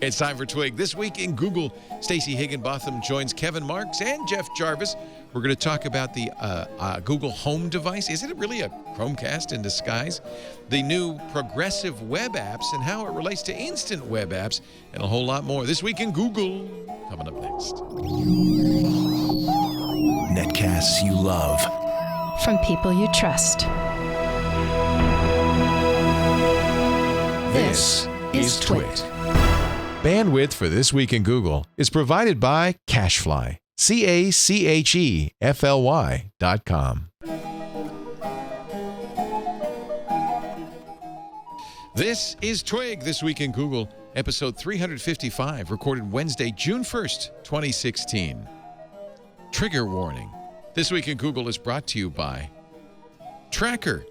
It's time for Twig. This week in Google, Stacey Higginbotham joins Kevin Marks and Jeff Jarvis. We're going to talk about the Google Home device. Is it really a Chromecast in disguise? The new progressive web apps and how it relates to instant web apps and a whole lot more. This week in Google, coming up next. Netcasts you love. From people you trust. This is Twig. Bandwidth for This Week in Google is provided by CacheFly. CacheFly.com. This is Twig, This Week in Google, episode 355, recorded Wednesday, June 1st, 2016. Trigger warning. This Week in Google is brought to you by Tracker.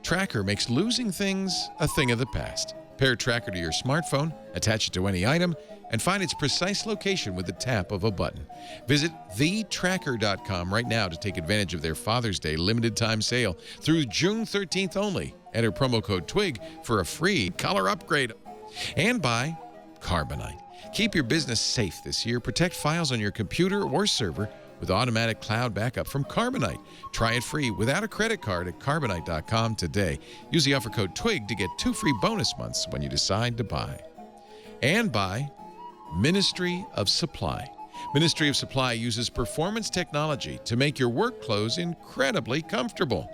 Tracker makes losing things a thing of the past. Pair Tracker to your smartphone, attach it to any item, and find its precise location with the tap of a button. Visit thetracker.com right now to take advantage of their Father's Day limited time sale through June 13th only. Enter promo code TWIG for a free color upgrade. And by Carbonite. Keep your business safe this year. Protect files on your computer or server with automatic cloud backup from Carbonite. Try it free without a credit card at Carbonite.com today. Use the offer code TWIG to get 2 free bonus months when you decide to buy. And by Ministry of Supply. Ministry of Supply uses performance technology to make your work clothes incredibly comfortable.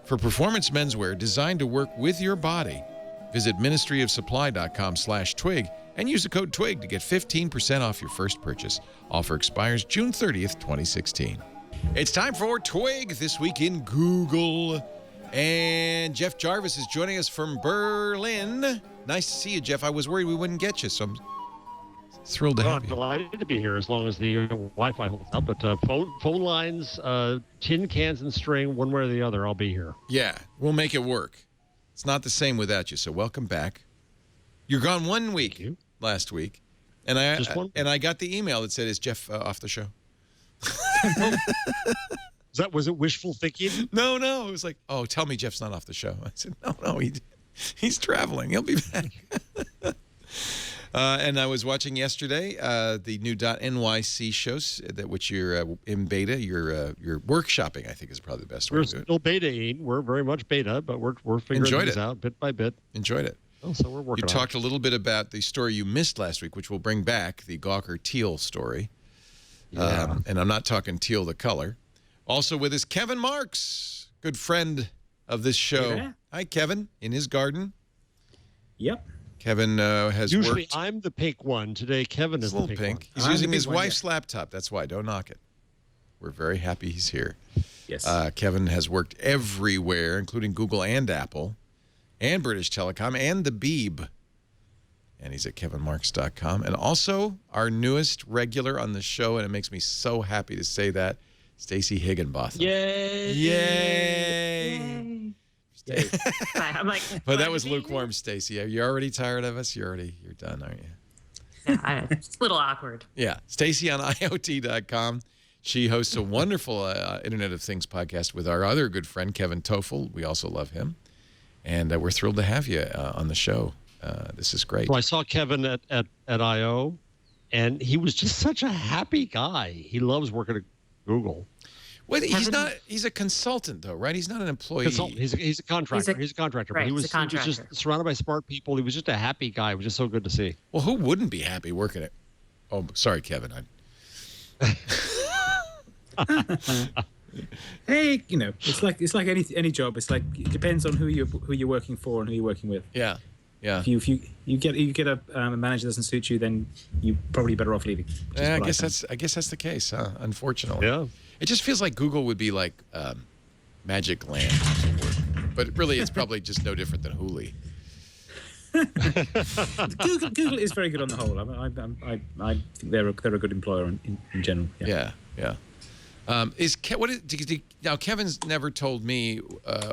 For performance menswear designed to work with your body, visit ministryofsupply.com/twig and use the code TWIG to get 15% off your first purchase. Offer expires June 30th, 2016. It's time for Twig, This Week in Google. And Jeff Jarvis is joining us from Berlin. Nice to see you, Jeff. I was worried we wouldn't get you, so I'm thrilled to have I'm you. delighted to be here as long as the Wi-Fi holds up. But phone lines, tin cans and string, one way or the other, I'll be here. Yeah, we'll make it work. It's not the same without you, so welcome back. You're gone 1 week last week, and I got the email that said, "Is Jeff off the show?" Was it wishful thinking? No. It was like, "Oh, tell me Jeff's not off the show." I said, "No, he's traveling. He'll be back." And I was watching yesterday the new .nyc shows which you're in beta. You're workshopping, I think, is probably the best way to do it. We're still betaing. We're very much beta, but we're figuring things out bit by bit. Enjoyed it. Oh, so we're working. You talked a little bit about the story you missed last week, which we'll bring back, the Gawker Teal story. Yeah. And I'm not talking teal the color. Also with us, Kevin Marks, good friend of this show. Yeah. Hi, Kevin, in his garden. Yep. Kevin has Usually worked. I'm the pink one. Today, Kevin is a little the pink one. He's I'm using the his pink one, wife's laptop. That's why. Don't knock it. We're very happy he's here. Yes. Kevin has worked everywhere, including Google and Apple, and British Telecom, and the Beeb. And he's at kevinmarks.com. And also our newest regular on the show, and it makes me so happy to say that, Stacey Higginbotham. Yay! Yay! I'm like, But that was lukewarm, Stacey. Are you already tired of us? You're done, aren't you? yeah, it's a little awkward. Yeah. Stacey on IoT.com. She hosts a wonderful Internet of Things podcast with our other good friend, Kevin Toffel. We also love him. And we're thrilled to have you on the show. This is great. Well, I saw Kevin at I.O., and he was just such a happy guy. He loves working at Google. Well, he's a consultant, though, right? He's not an employee. He's a contractor. He's a contractor. Right, But he was he's a contractor. just surrounded by smart people. He was just a happy guy. It was just so good to see. Well, who wouldn't be happy working at... Oh, sorry, Kevin. Hey, it's like any job. It's like it depends on who you're working for and who you're working with. Yeah. If you get a manager that doesn't suit you, then you're probably better off leaving. I guess that's the case, huh? Unfortunately. Yeah. It just feels like Google would be like Magic Land to work. But really, it's probably just no different than Hooli. Google is very good on the whole. I think they're a good employer in general. Yeah. Now Kevin's never told me,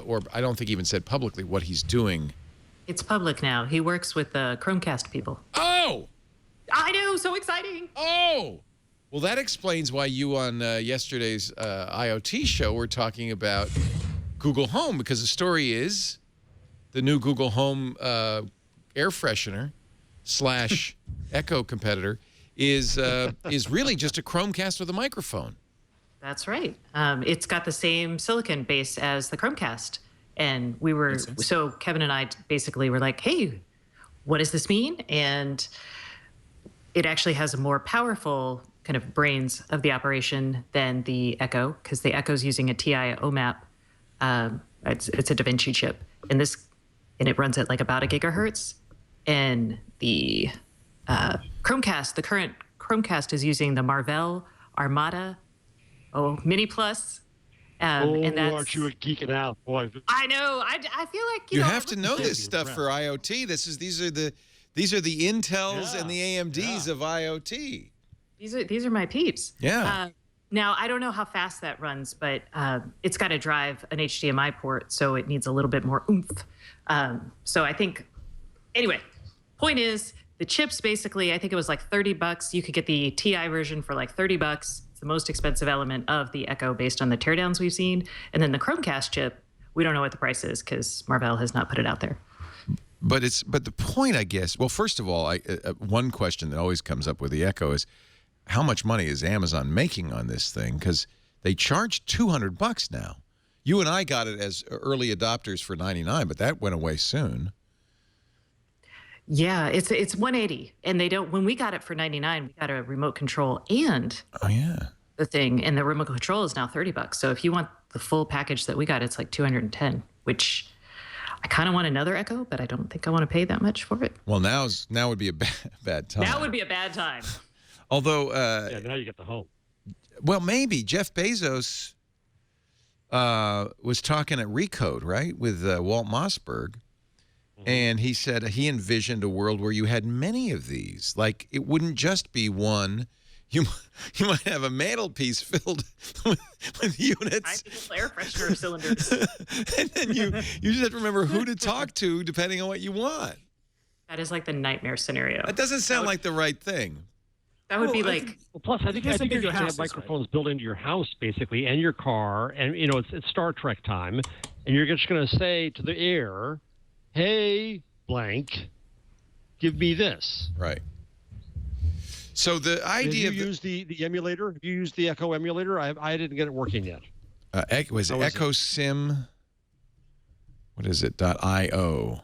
or I don't think he even said publicly what he's doing. It's public now. He works with the Chromecast people. Oh! I know, so exciting. Oh! Well, that explains why you on yesterday's IoT show were talking about Google Home, because the story is the new Google Home air freshener / Echo competitor is really just a Chromecast with a microphone. That's right. It's got the same silicon base as the Chromecast. And so Kevin and I basically were like, hey, what does this mean? And it actually has a more powerful kind of brains of the operation than the Echo, because the Echo's using a TI OMAP. It's a DaVinci chip. And it runs at like about a gigahertz. And the Chromecast, the current Chromecast is using the Marvell Armada Mini Plus. And that's, aren't you geeking out, boy? I know. I feel like you have to know this stuff for IoT. These are the Intels and the AMDs of IoT. These are my peeps. Yeah. Now I don't know how fast that runs, but it's got to drive an HDMI port, so it needs a little bit more oomph. So I think, anyway, point is the chips basically. I think it was like $30. You could get the TI version for like $30. The most expensive element of the Echo based on the teardowns we've seen. And then the Chromecast chip, we don't know what the price is because Marvell has not put it out there. But the point, I guess, well, first of all, one question that always comes up with the Echo is how much money is Amazon making on this thing? Because they charge $200 now. You and I got it as early adopters for $99, but that went away soon. Yeah, it's $180, and they don't. When we got it for $99, we got a remote control and the thing, and the remote control is now $30. So if you want the full package that we got, it's like $210, which I kind of want another Echo, but I don't think I want to pay that much for it. Well, now would be a bad time. Now would be a bad time. Although, now you get the home. Well, maybe Jeff Bezos was talking at Recode, right, with Walt Mossberg. And he said he envisioned a world where you had many of these. Like, it wouldn't just be one. You might have a mantelpiece filled with units. Air freshener cylinders. And then you just have to remember who to talk to depending on what you want. That is like the nightmare scenario. That doesn't sound like the right thing. That would be like... Plus, I think you're going to have microphones built into your house, basically, and your car. And, it's Star Trek time. And you're just going to say to the air... Hey, blank, give me this. Right. So the idea Have you used the emulator? Have you used the Echo emulator? I didn't get it working yet. Was it Echo Sim? What is it? .io.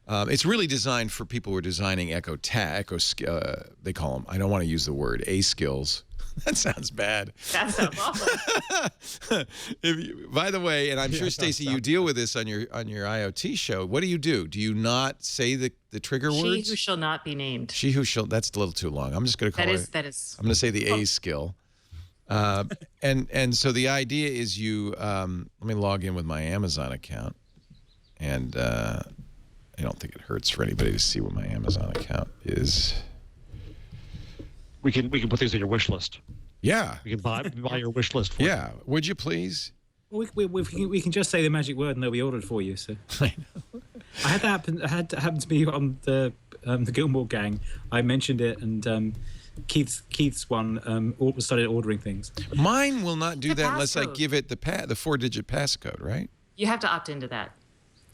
It's really designed for people who are designing Echo, they call them, I don't want to use the word, A-skills. That sounds bad. That sounds awful. By the way, and I'm sure, Stacey, you deal with this on your IoT show. What do? Do you not say the trigger words? She who shall not be named. She who shall. That's a little too long. I'm just going to call it. That is. I'm going to say the A skill. And so the idea is you. Let me log in with my Amazon account, and I don't think it hurts for anybody to see what my Amazon account is. We can put things on your wish list. Yeah. We can buy your wish list for you. Would you please? Well, we can just say the magic word and they'll be ordered for you. So I know. I had that happen to me on the Gilmore Gang. I mentioned it, and Keith's one started ordering things. Mine will not do that unless I passcode. give it the 4-digit passcode, right? You have to opt into that.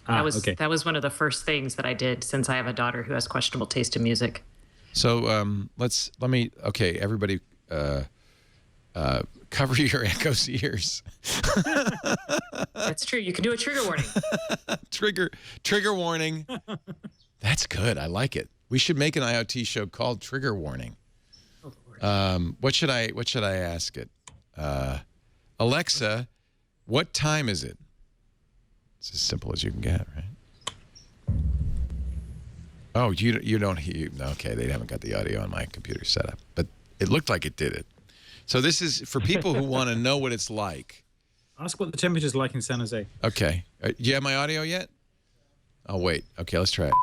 Okay. That was one of the first things that I did since I have a daughter who has questionable taste in music. So everybody cover your Echo's ears. That's true. You can do a trigger warning. Trigger warning. That's good. I like it. We should make an IoT show called Trigger Warning. Oh, Lord. What should I ask it? Alexa, what time is it? It's as simple as you can get, right? Oh, you don't hear. Okay, they haven't got the audio on my computer set up, but it looked like it did it. So this is for people who want to know what it's like. Ask what the temperature's like in San Jose. Okay. Do you have my audio yet? Oh, wait. Okay, let's try it.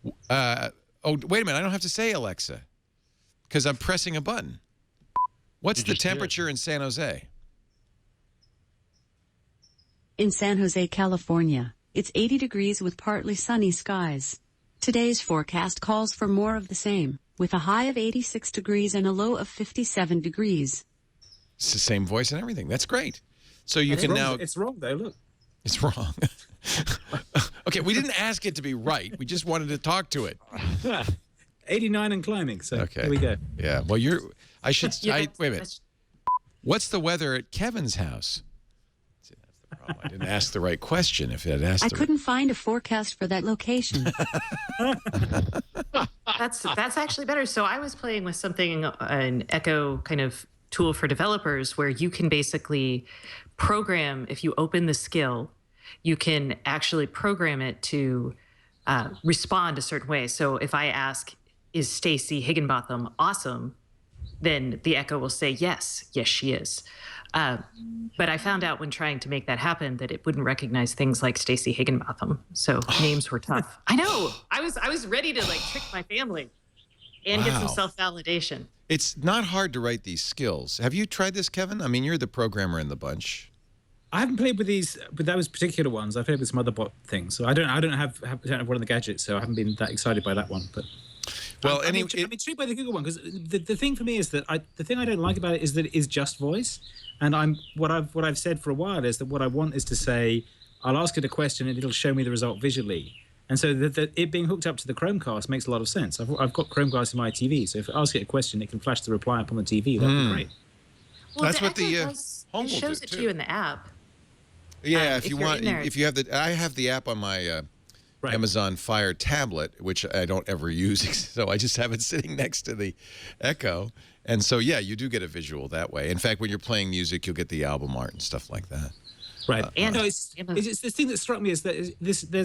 Wait a minute. I don't have to say Alexa because I'm pressing a button. What's the temperature in San Jose? In San Jose, California, it's 80 degrees with partly sunny skies. Today's forecast calls for more of the same, with a high of 86 degrees and a low of 57 degrees. It's the same voice and everything. That's great. So you can now... It's wrong, though. Look. It's wrong. Okay, we didn't ask it to be right. We just wanted to talk to it. 89 and climbing. So okay. Here we go. Yeah. Well, I should. Yeah, wait a minute. What's the weather at Kevin's house? See, that's the problem. I didn't ask the right question. If it had asked, I couldn't find a forecast for that location. That's actually better. So I was playing with something, an Echo kind of tool for developers, where you can basically program, if you open the skill, you can actually program it to respond a certain way. So if I ask, is Stacey Higginbotham awesome? Then the Echo will say, yes, she is. But I found out when trying to make that happen that it wouldn't recognize things like Stacey Higginbotham. So names were tough. I know. I was ready to trick my family and get some self-validation. It's not hard to write these skills. Have you tried this, Kevin? I mean, you're the programmer in the bunch. I haven't played with those particular ones. I've played with some other bot things. So I don't have one of the gadgets, so I haven't been that excited by that one. But well, I'm intrigued by the Google one because the thing for me is that the thing I don't like about it is that it is just voice. And what I've said for a while is that what I want is to say, I'll ask it a question and it'll show me the result visually. And so it being hooked up to the Chromecast makes a lot of sense. I've got Chromecast in my TV, so if I ask it a question, it can flash the reply up on the TV. That'd be great. Well, that's what the home will do, shows it to you in the app. Yeah, if you have I have the app on my Amazon Fire tablet, which I don't ever use, so I just have it sitting next to the Echo. And so, yeah, you do get a visual that way. In fact, when you're playing music, you'll get the album art and stuff like that. Right. It's the thing that struck me is that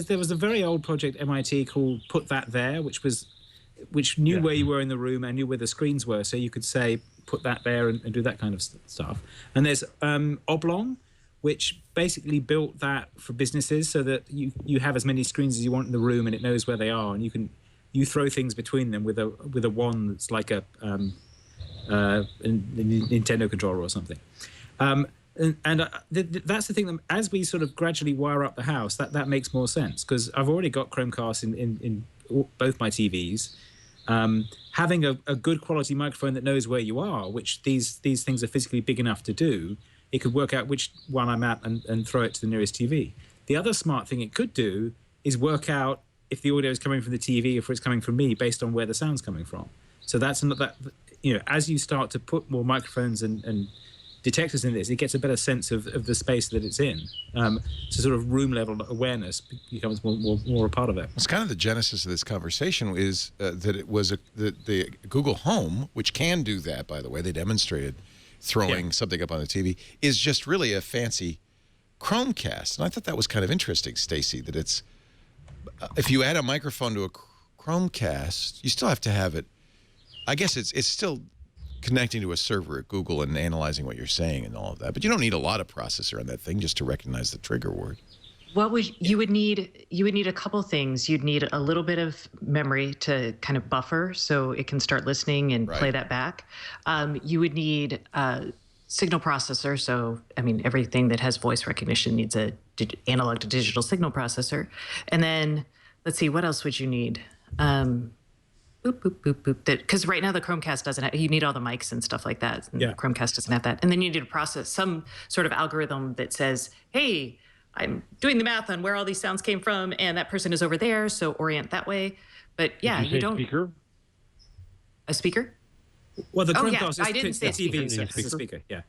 there was a very old project at MIT called Put That There, which knew where you were in the room and knew where the screens were. So you could say, put that there and do that kind of stuff. And there's Oblong, which basically built that for businesses so that you have as many screens as you want in the room and it knows where they are. And you throw things between them with a wand that's like a Nintendo controller or something. That's the thing that as we sort of gradually wire up the house, that makes more sense because I've already got Chromecast in both my TVs. Having a good quality microphone that knows where you are, which these things are physically big enough to do, it could work out which one I'm at and throw it to the nearest TV. The other smart thing it could do is work out if the audio is coming from the TV or if it's coming from me based on where the sound's coming from. So that's that. As you start to put more microphones and detectors in this, it gets a better sense of the space that it's in. So sort of room level awareness becomes more a part of it. It's kind of the genesis of this conversation is that it was the Google Home, which can do that, by the way. They demonstrated throwing something up on the TV, is just really a fancy Chromecast. And I thought that was kind of interesting, Stacey, that it's if you add a microphone to a Chromecast, you still have to have it. I guess it's still connecting to a server at Google and analyzing what you're saying and all of that. But you don't need a lot of processor on that thing just to recognize the trigger word. You would need a couple things. You'd need a little bit of memory to kind of buffer so it can start listening and play that back. You would need a signal processor. So, I mean, everything that has voice recognition needs a analog to digital signal processor. And then, let's see, what else would you need? Because right now the Chromecast doesn't have, you need all the mics and stuff like that. And the Chromecast doesn't have that. And then you need to process some sort of algorithm that says, hey, I'm doing the math on where all these sounds came from, and that person is over there, so orient that way. But yeah, you don't. Speaker? A speaker? Well, the Chromecast I didn't is say the TV, so it's a speaker. Yeah.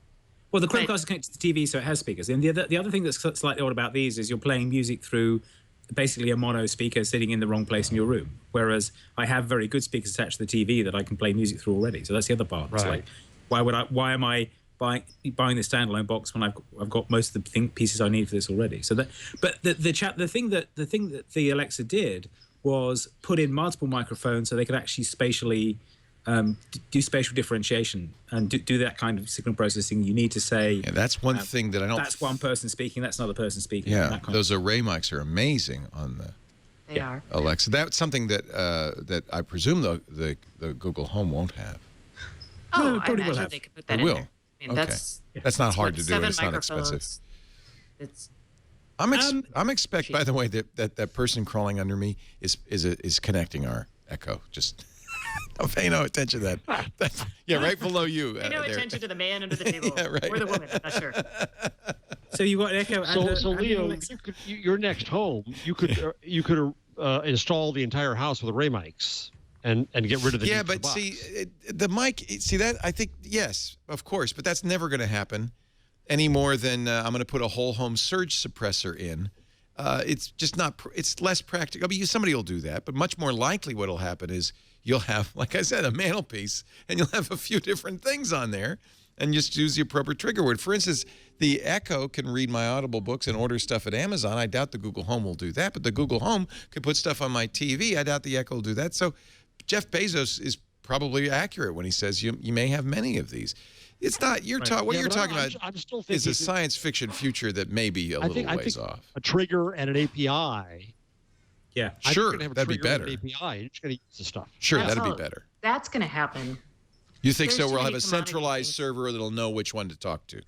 Well, the Chromecast is connected to the TV, so it has speakers. And the other thing that's slightly odd about these is you're playing music through basically a mono speaker sitting in the wrong place in your room. Whereas I have very good speakers attached to the TV that I can play music through already. So that's the other part. Right. It's like, why am I buying the standalone box when I've got most of the pieces I need for this already? So that, but the thing that the Alexa did was put in multiple microphones so they could actually spatially do spatial differentiation and do that kind of signal processing. You need to say, yeah, that's one thing that I don't. That's one person speaking. That's another person speaking. Yeah, those array mics are amazing on the. They are. Alexa. That's something that that I presume the Google Home won't have. Oh, no, I imagine they could put that in there. I mean, that's not hard to do. And it's not expensive. It's. I'm expect. By the way, that person crawling under me is connecting our Echo. Just. Don't pay no attention to that. That's right below you. Pay no attention to the man under the table or the woman. I'm not sure. So you got an Echo. So Leo, your next home, you could install the entire house with array mics and get rid of the Yeah, but see, the mic. See that? I think yes, of course, but that's never going to happen any more than I'm going to put a whole home surge suppressor in. It's just not. It's less practical. I mean, somebody will do that, but much more likely, what'll happen is you'll have, like I said, a mantelpiece, and you'll have a few different things on there, and just use the appropriate trigger word. For instance, the Echo can read my Audible books and order stuff at Amazon. I doubt the Google Home will do that, but the Google Home could put stuff on my TV. I doubt the Echo will do that. So Jeff Bezos is probably accurate when he says you may have many of these. It's not. You're what you're talking about is a science fiction future that may be a little ways off. A trigger and an API. Yeah, sure, that'd be better. API, you're just going to use the stuff. Sure, that'd be better. That's going to happen. You think so? We'll have a centralized server that'll know which one to talk to.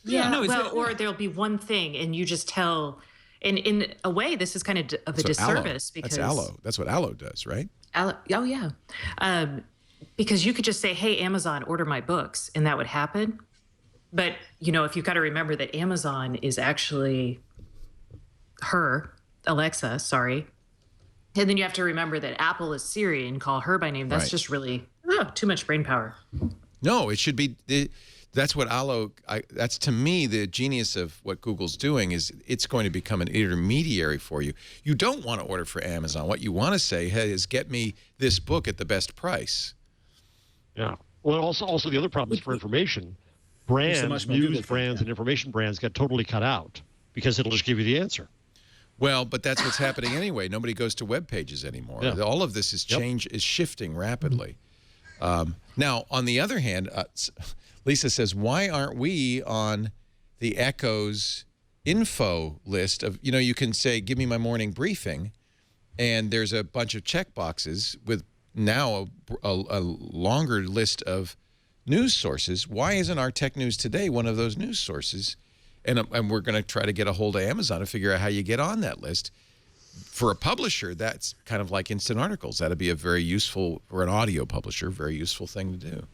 Yeah, no, or there'll be one thing, and you just tell. And in a way, this is kind of a disservice because that's Allo. That's what Allo does, right? Allo, oh yeah, because you could just say, "Hey, Amazon, order my books," and that would happen. But if you've got to remember that Amazon is actually Alexa, sorry. And then you have to remember that Apple is Siri and call her by name. That's just really too much brain power. No, it should be. That's what Allo. That's to me the genius of what Google's doing is it's going to become an intermediary for you. You don't want to order for Amazon. What you want to say is get me this book at the best price. Yeah. Well, also the other problem is for information. Brands, news brands, and information brands get totally cut out because it'll just give you the answer. Well, but that's what's happening anyway. Nobody goes to web pages anymore. Yeah. All of this is is shifting rapidly. Now, on the other hand, Lisa says, why aren't we on the Echo's info list of, you can say, give me my morning briefing, and there's a bunch of check boxes with now a longer list of news sources. Why isn't our Tech News Today one of those news sources? And we're going to try to get a hold of Amazon to figure out how you get on that list. For a publisher, that's kind of like instant articles. That'd be a very useful, for an audio publisher, very useful thing to do.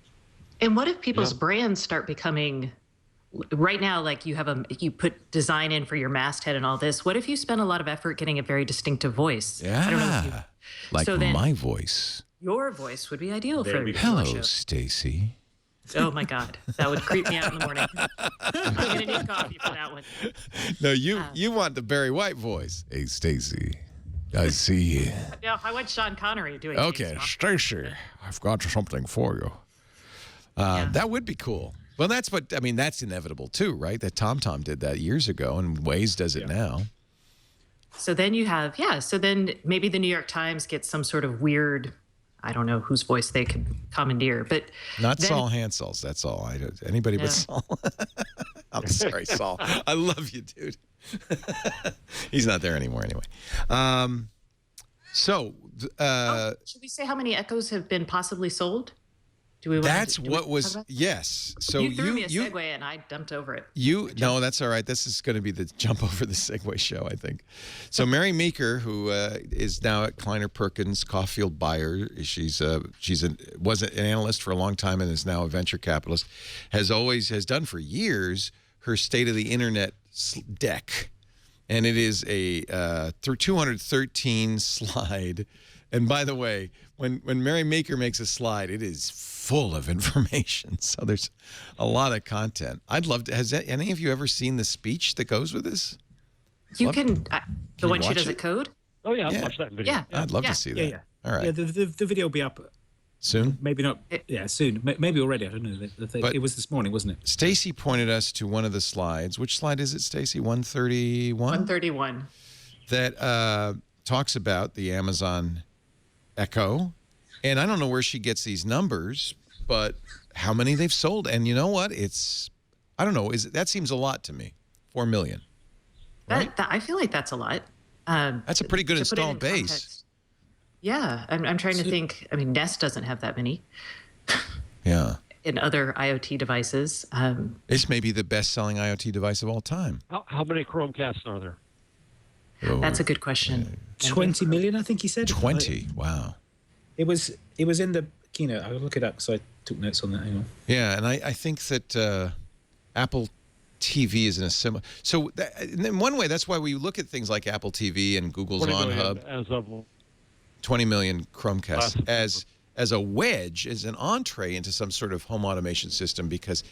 And what if people's brands start becoming, right now, like you put design in for your masthead and all this. What if you spend a lot of effort getting a very distinctive voice? Yeah, I don't know like so my voice. Your voice would be ideal for your Hello, show. Stacey. Oh my God, that would creep me out in the morning. I'm gonna need coffee for that one. No, you want the Barry White voice. Hey, Stacey, I see you. No, I want Sean Connery doing. Okay, Stacey, I've got something for you. That would be cool. Well, that's inevitable too, right? That TomTom did that years ago, and Waze does it now. So then you have so then maybe the New York Times gets some sort of weird. I don't know whose voice they could commandeer, but not Saul Hansel's. That's all. Anybody but Saul. I'm sorry, Saul. I love you, dude. He's not there anymore, anyway. Should we say how many Echoes have been possibly sold? Do we? Yes. So you threw me a segue and I dumped over it. No, that's all right. This is going to be the jump over the segue show, I think. So Mary Meeker, who is now at Kleiner Perkins Caulfield Buyer, was an analyst for a long time and is now a venture capitalist, has done for years her State of the Internet deck, and it is a through 213 slide. And by the way, when Mary Meeker makes a slide, it is full of information. So there's a lot of content. I'd love to. Has any of you ever seen the speech that goes with this? You can. The one she does at Code? Oh, yeah. I'll watch that video. Yeah. I'd love to see that. Yeah. All right. Yeah, the video will be up soon. Maybe not. Soon. Maybe already. I don't know. It was this morning, wasn't it? Stacey pointed us to one of the slides. Which slide is it, Stacey? 131? 131. That talks about the Amazon Echo. And I don't know where she gets these numbers, but how many they've sold. And you know what? I don't know. That seems a lot to me. 4 million. Right? I feel like that's a lot. That's a pretty good installed base. Context. Yeah. I'm trying to think. I mean, Nest doesn't have that many. Yeah. In other IoT devices. This may be the best-selling IoT device of all time. How many Chromecasts are there? That's a good question. 20 million, I think he said. 20. Wow. It was in the keynote. I'll look it up. So I took notes on that. Hang on. Yeah, and I think that Apple TV is in a similar. So in one way, that's why we look at things like Apple TV and Google's On Hub. As of 20 million Chromecasts as a wedge, as an entree into some sort of home automation system, because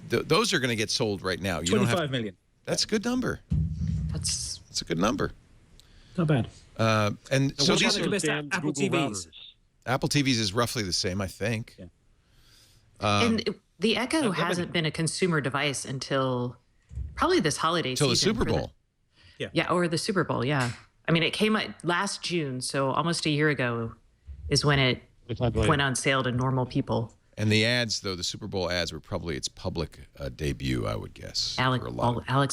those are going to get sold right now. 25 million. That's a good number. That's a good number. Not bad. And so these are the best Apple TVs. Routers? Apple TVs is roughly the same, I think. Yeah. and the Echo hasn't been a consumer device until probably this holiday season. Until the Super Bowl. Yeah, or the Super Bowl, yeah. I mean, it came out last June, so almost a year ago is when it went on sale to normal people. And the ads, though, the Super Bowl ads were probably its public debut, I would guess. Alex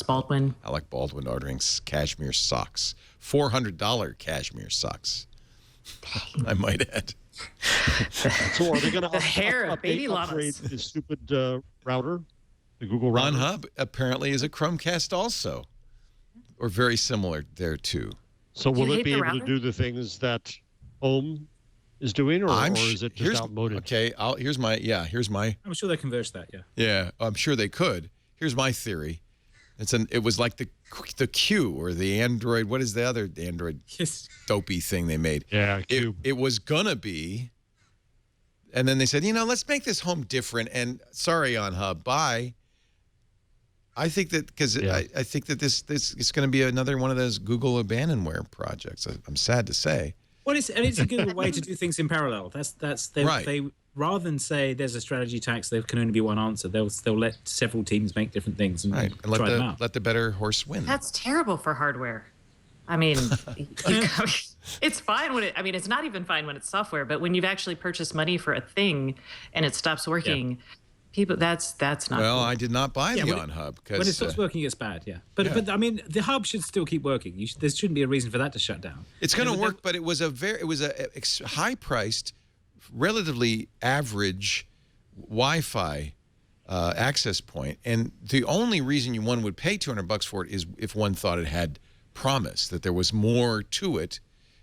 Baldwin. Alec Baldwin ordering cashmere socks. $400 cashmere socks. I might add. So are they going to The hair of baby upgrade llamas. the stupid router, the Google Ron router? Hub apparently is a Chromecast also, or very similar there too. So will hate it be the able to router? do the things that Home is doing, or is it just outmoded? Okay, here's my. I'm sure they converge that. Yeah. Yeah, I'm sure they could. Here's my theory. It was like the Q or the Android. What is the other Android Yes. dopey thing they made? Yeah, Q. It was gonna be, and then they said, let's make this home different. And sorry, on Hub, bye. I think that because I think that this is going to be another one of those Google abandonware projects. I'm sad to say. Well, it's a good way to do things in parallel. They rather than say there's a strategy tax, there can only be one answer. They'll let several teams make different things and try them out. Let the better horse win. That's terrible for hardware. I mean, it's fine when it's not even fine when it's software, but when you've actually purchased money for a thing and it stops working, people, that's not Well, cool. I did not buy the On Hub because when it stops working, it's bad. Yeah, but I mean, the hub should still keep working. There shouldn't be a reason for that to shut down. it's going to work. But it was a high-priced, relatively average Wi-Fi access point, and the only reason one would pay $200 for it is if one thought it had promise, that there was more to it,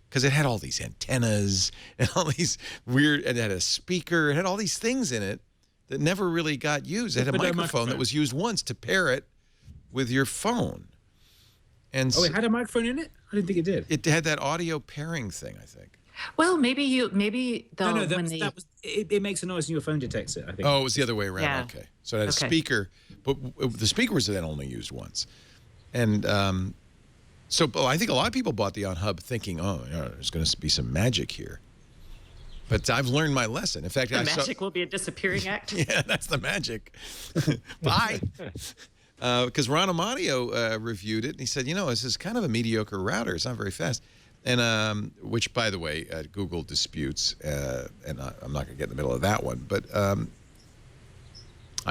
because it had all these antennas and all these weird, and it had a speaker, it had all these things in it that never really got used. It had a microphone that was used once to pair it with your phone. And it had a microphone in it? I didn't think it did. It had that audio pairing thing, I think. Well, maybe they'll it makes a noise and your phone detects it, I think. Oh, it was the other way around. Yeah. Okay. So it had a speaker, but the speaker was then only used once. And I think a lot of people bought the On Hub thinking, there's going to be some magic here. But I've learned my lesson. In fact, magic will be a disappearing act. Yeah, that's the magic. Bye. Because Ron Amadio reviewed it, and he said, this is kind of a mediocre router. It's not very fast. And which, by the way, Google disputes, and I'm not going to get in the middle of that one. But I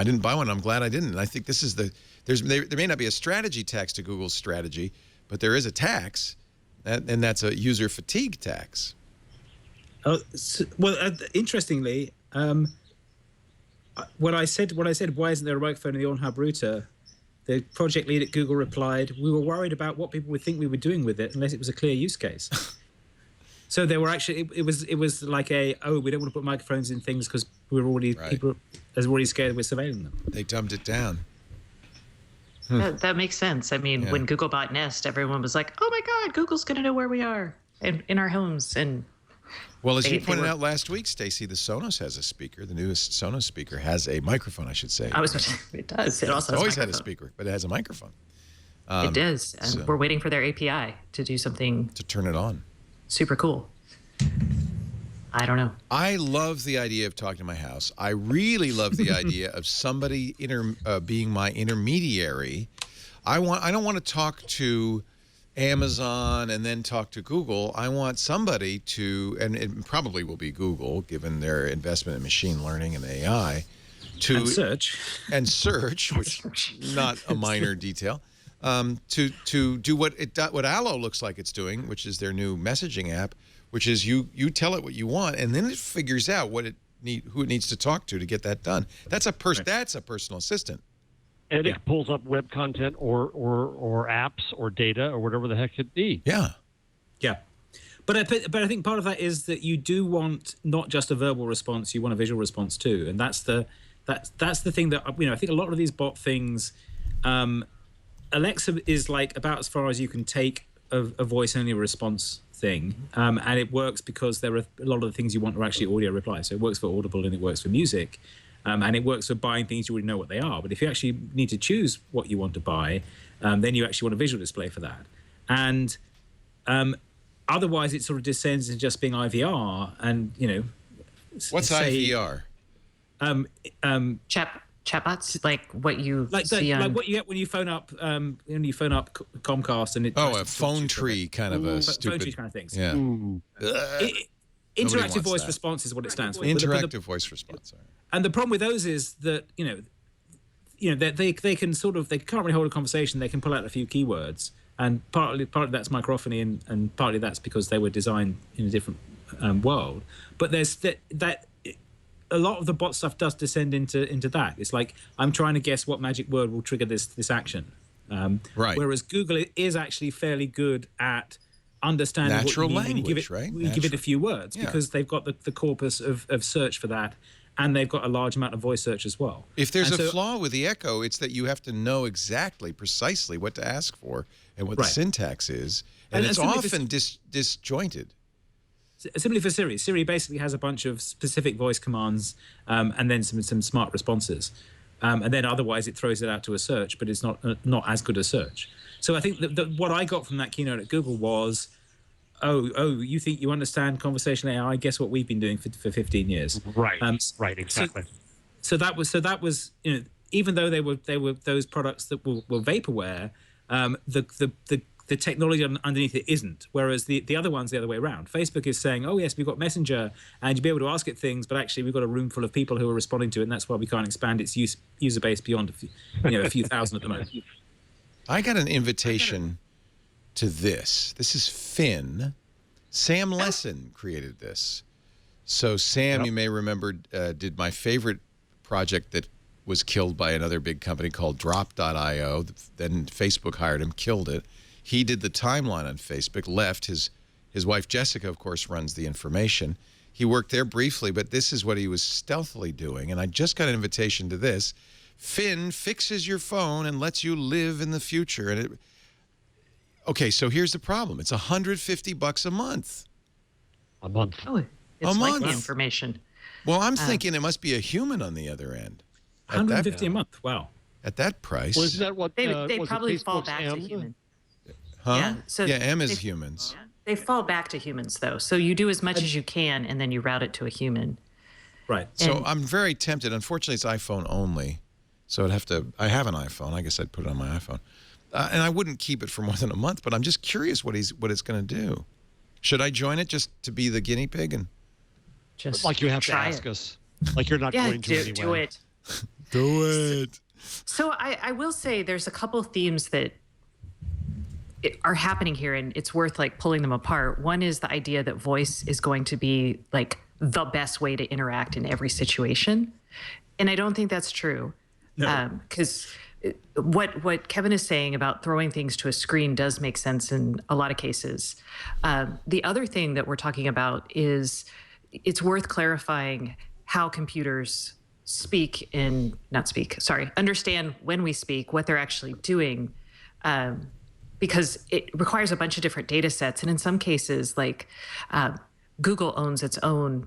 didn't buy one. I'm glad I didn't. And I think this is there may not be a strategy tax to Google's strategy, but there is a tax, and that's a user fatigue tax. Interestingly, when I said, why isn't there a microphone in the on-hub router, the project lead at Google replied, we were worried about what people would think we were doing with it unless it was a clear use case. So they were actually, it was like we don't want to put microphones in things because people are already scared we're surveilling them. They dumbed it down. That makes sense. I mean, when Google bought Nest, everyone was like, oh my God, Google's going to know where we are in our homes. And well, as you pointed out last week, Stacey, the Sonos has a speaker. The newest Sonos speaker has a microphone, I should say. It does. It also has always had a speaker, but it has a microphone. It does. And we're waiting for their API to do something. To turn it on. Super cool. I don't know. I love the idea of talking to my house. I really love the idea of somebody being my intermediary. I don't want to talk to Amazon and then talk to Google. I want somebody to, and it probably will be Google, given their investment in machine learning and AI, and search, which not a minor detail, to do what Allo looks like it's doing, which is their new messaging app, which is you tell it what you want, and then it figures out who it needs to talk to get that done. That's a personal assistant. And it pulls up web content or apps or data or whatever the heck it be. Yeah. Yeah. But I think part of that is that you do want not just a verbal response, you want a visual response too. And that's the thing that, I think a lot of these bot things Alexa is like about as far as you can take a voice-only response thing, and it works because there are a lot of the things you want are actually audio replies. So it works for Audible and it works for music, and it works for buying things you already know what they are. But if you actually need to choose what you want to buy, then you actually want a visual display for that. And otherwise, it sort of descends into just being IVR, and what's IVR? Chatbots, like what you see like what you get when you phone up Comcast, and it a phone tree kind of a stupid phone tree kind of things. Yeah. Interactive voice response is what it stands for. Interactive voice response. And the problem with those is that they can't really hold a conversation. They can pull out a few keywords, and partly that's microphony, and partly that's because they were designed in a different world. But there's that. A lot of the bot stuff does descend into that. It's like, I'm trying to guess what magic word will trigger this action. Right. Whereas Google is actually fairly good at understanding natural what you mean. language, right? You give it a few words because they've got the corpus of search for that, and they've got a large amount of voice search as well. If there's a flaw with the Echo, it's that you have to know precisely what to ask for and what the syntax is, and it's often disjointed. Similarly for Siri. Siri basically has a bunch of specific voice commands, and then some smart responses, and then otherwise it throws it out to a search, but it's not as good a search. So I think that what I got from that keynote at Google was, oh, you think you understand conversational AI? Guess what we've been doing for 15 years. Right. Right. Exactly. So that was even though they were those products that were vaporware, the technology underneath it isn't. Whereas the other one's the other way around. Facebook is saying, oh, yes, we've got Messenger, and you'll be able to ask it things, but actually we've got a room full of people who are responding to it, and that's why we can't expand its user base beyond a few thousand at the moment. I got an invitation to this. This is Finn. Sam Lessin created this. So Sam, you may remember, did my favorite project that was killed by another big company called Drop.io. Then Facebook hired him, killed it. He did the timeline on Facebook, left. His wife, Jessica, of course, runs the information. He worked there briefly, but this is what he was stealthily doing. And I just got an invitation to this. Finn fixes your phone and lets you live in the future. And okay, so here's the problem. It's $150 a month. A month. Oh, it's like the information. Well, I'm thinking it must be a human on the other end. $150 a month. Wow. At that price. Well, isn't that what they probably fall back to human? Huh? Yeah, M is humans. They fall back to humans, though. So you do as much as you can, and then you route it to a human. Right. So I'm very tempted. Unfortunately, it's iPhone only. So I have an iPhone. I guess I'd put it on my iPhone. And I wouldn't keep it for more than a month, but I'm just curious what it's going to do. Should I join it just to be the guinea pig? And just like you have to ask us. Like you're not going to anyway. Do it. Do it. So I will say there's a couple themes that are happening here, and it's worth like pulling them apart. One is the idea that voice is going to be like the best way to interact in every situation. And I don't think that's true. Because what Kevin is saying about throwing things to a screen does make sense in a lot of cases. The other thing that we're talking about is it's worth clarifying how computers understand when we speak, what they're actually doing, because it requires a bunch of different data sets. And in some cases, like Google owns its own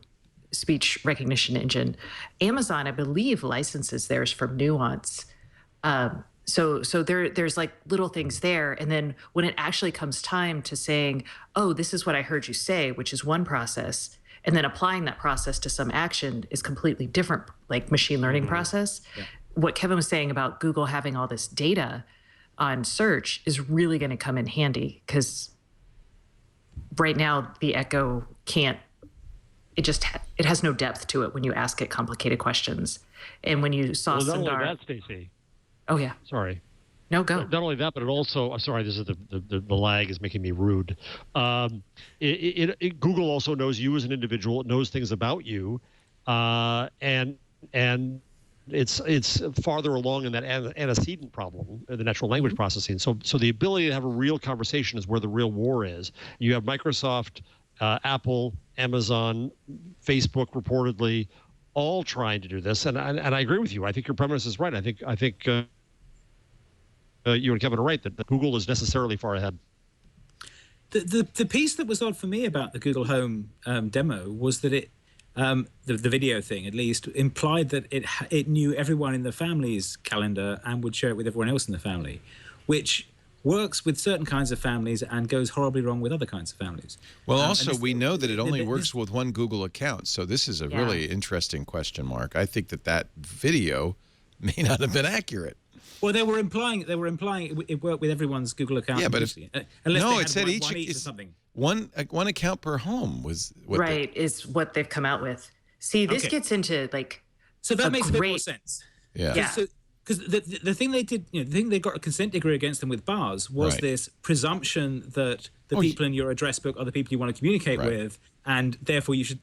speech recognition engine. Amazon, I believe, licenses theirs from Nuance. So there's like little things there. And then when it actually comes time to saying, oh, this is what I heard you say, which is one process, and then applying that process to some action is completely different, like machine learning process. Yeah. What Kevin was saying about Google having all this data on search is really going to come in handy, because right now the Echo can't, it has no depth to it when you ask it complicated questions. And when you saw Sundar... Not only that, Stacey. Oh, yeah. Sorry. No, go. Not only that, but it also... Sorry, this is the lag is making me rude. Google also knows you as an individual. It knows things about you. And it's farther along in that antecedent problem, the natural language processing. So the ability to have a real conversation is where the real war is. You have Microsoft, Apple, Amazon, Facebook reportedly all trying to do this, and I agree with you. I think your premise is right. I think you and Kevin are right that Google is necessarily far ahead. The piece that was odd for me about the Google Home demo was that it, the video thing at least, implied that it knew everyone in the family's calendar and would share it with everyone else in the family, which works with certain kinds of families and goes horribly wrong with other kinds of families. Well, also, we know that it only works with one Google account, so this is a really interesting question mark. I think that video may not have been accurate. Well, they were implying it worked with everyone's Google account. Yeah, but it said each or something. One account per home was what is what they've come out with. See, this gets into so that makes a bit more sense. Yeah. Because the thing they did, the thing they got a consent decree against them with bars was this presumption that the people in your address book are the people you want to communicate with, and therefore should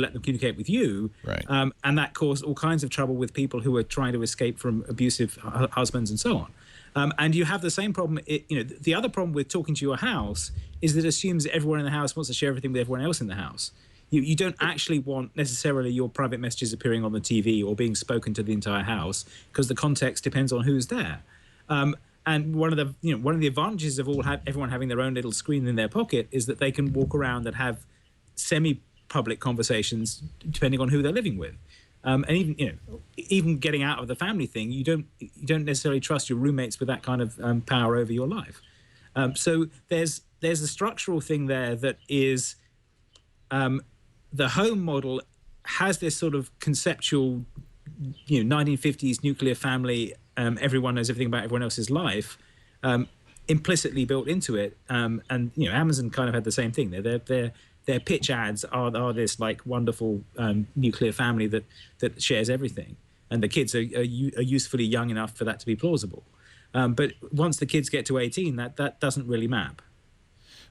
let them communicate with you. Right. And that caused all kinds of trouble with people who were trying to escape from abusive husbands and so on. And you have the same problem. The other problem with talking to your house is that it assumes that everyone in the house wants to share everything with everyone else in the house. You don't actually want necessarily your private messages appearing on the TV or being spoken to the entire house, because the context depends on who's there. And one of the advantages of everyone having their own little screen in their pocket is that they can walk around and have semi-public conversations depending on who they're living with. And even getting out of the family thing, you don't necessarily trust your roommates with that kind of power over your life. So there's a structural thing there that is. The home model has this sort of conceptual, 1950s nuclear family, everyone knows everything about everyone else's life, implicitly built into it. And Amazon kind of had the same thing. Their pitch ads are this wonderful nuclear family that shares everything, and the kids are usefully young enough for that to be plausible. But once the kids get to 18, that doesn't really map.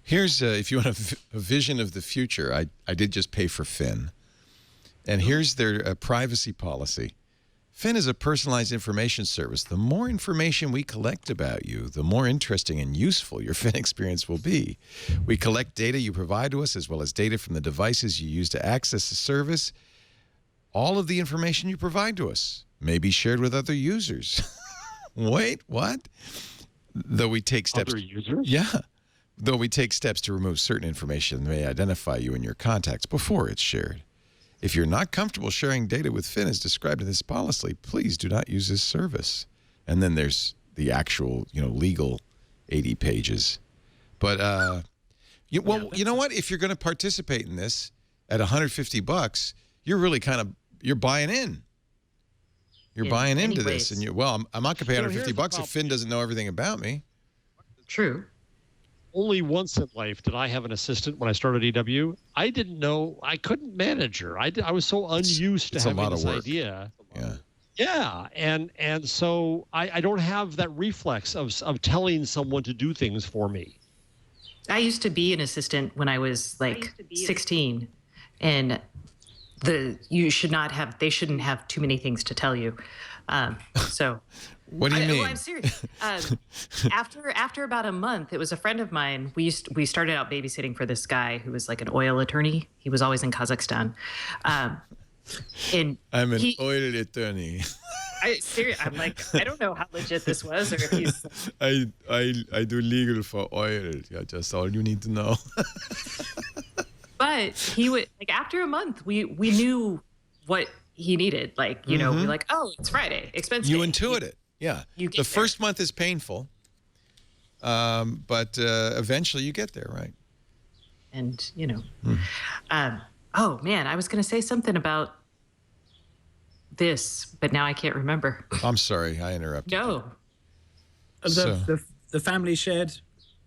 Here's, if you want a vision of the future, I did just pay for Fin. And here's their privacy policy. Fin is a personalized information service. The more information we collect about you, the more interesting and useful your Fin experience will be. We collect data you provide to us, as well as data from the devices you use to access the service. All of the information you provide to us may be shared with other users. Wait, what? Though we take steps... Other users? Yeah. Though we take steps to remove certain information that may identify you and your contacts before it's shared. If you're not comfortable sharing data with Fin as described in this policy, please do not use this service. And then there's the actual, legal 80 pages. But, you know what? If you're going to participate in this at $150, you're really you're buying in. You're buying into this. And I'm not going to pay $150 if Fin doesn't know everything about me. True. Only once in life did I have an assistant when I started EW. I didn't know I couldn't manage her. I was so unused to having this idea. Yeah, and so I don't have that reflex of telling someone to do things for me. I used to be an assistant when I was 16, and they shouldn't have too many things to tell you. So. What do you mean? I'm serious. After about a month, it was a friend of mine. We started out babysitting for this guy who was like an oil attorney. He was always in Kazakhstan. I'm an oil attorney. I'm like, I don't know how legit this was, or if he's. I do legal for oil. Yeah, just all you need to know. But he would after a month, we knew what he needed. We're like, oh, it's Friday, expense day. You intuit it. Yeah. The first month is painful, but eventually you get there, right? And, oh, man, I was going to say something about this, but now I can't remember. I'm sorry. I interrupted. No. The family shared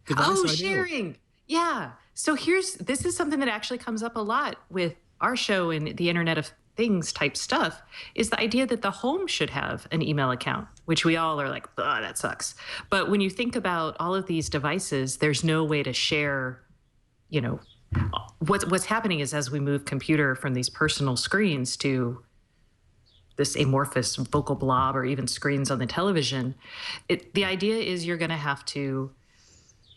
device idea. Sharing. Yeah. So this is something that actually comes up a lot with our show and the Internet of Things type stuff, is the idea that the home should have an email account, which we all are like, oh, that sucks. But when you think about all of these devices, there's no way to share, what's happening is as we move computer from these personal screens to this amorphous vocal blob or even screens on the television, the idea is you're going to have to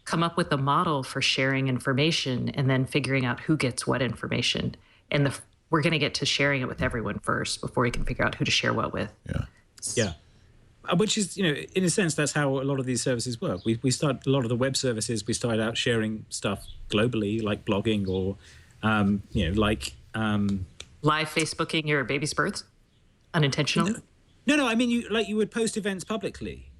come up with a model for sharing information and then figuring out who gets what information. And we're going to get to sharing it with everyone first before we can figure out who to share what with. Yeah. Which is, in a sense, that's how a lot of these services work. We start a lot of the web services. We started out sharing stuff globally, like blogging or, live Facebooking your baby's birth, unintentionally. No. I mean, you would post events publicly.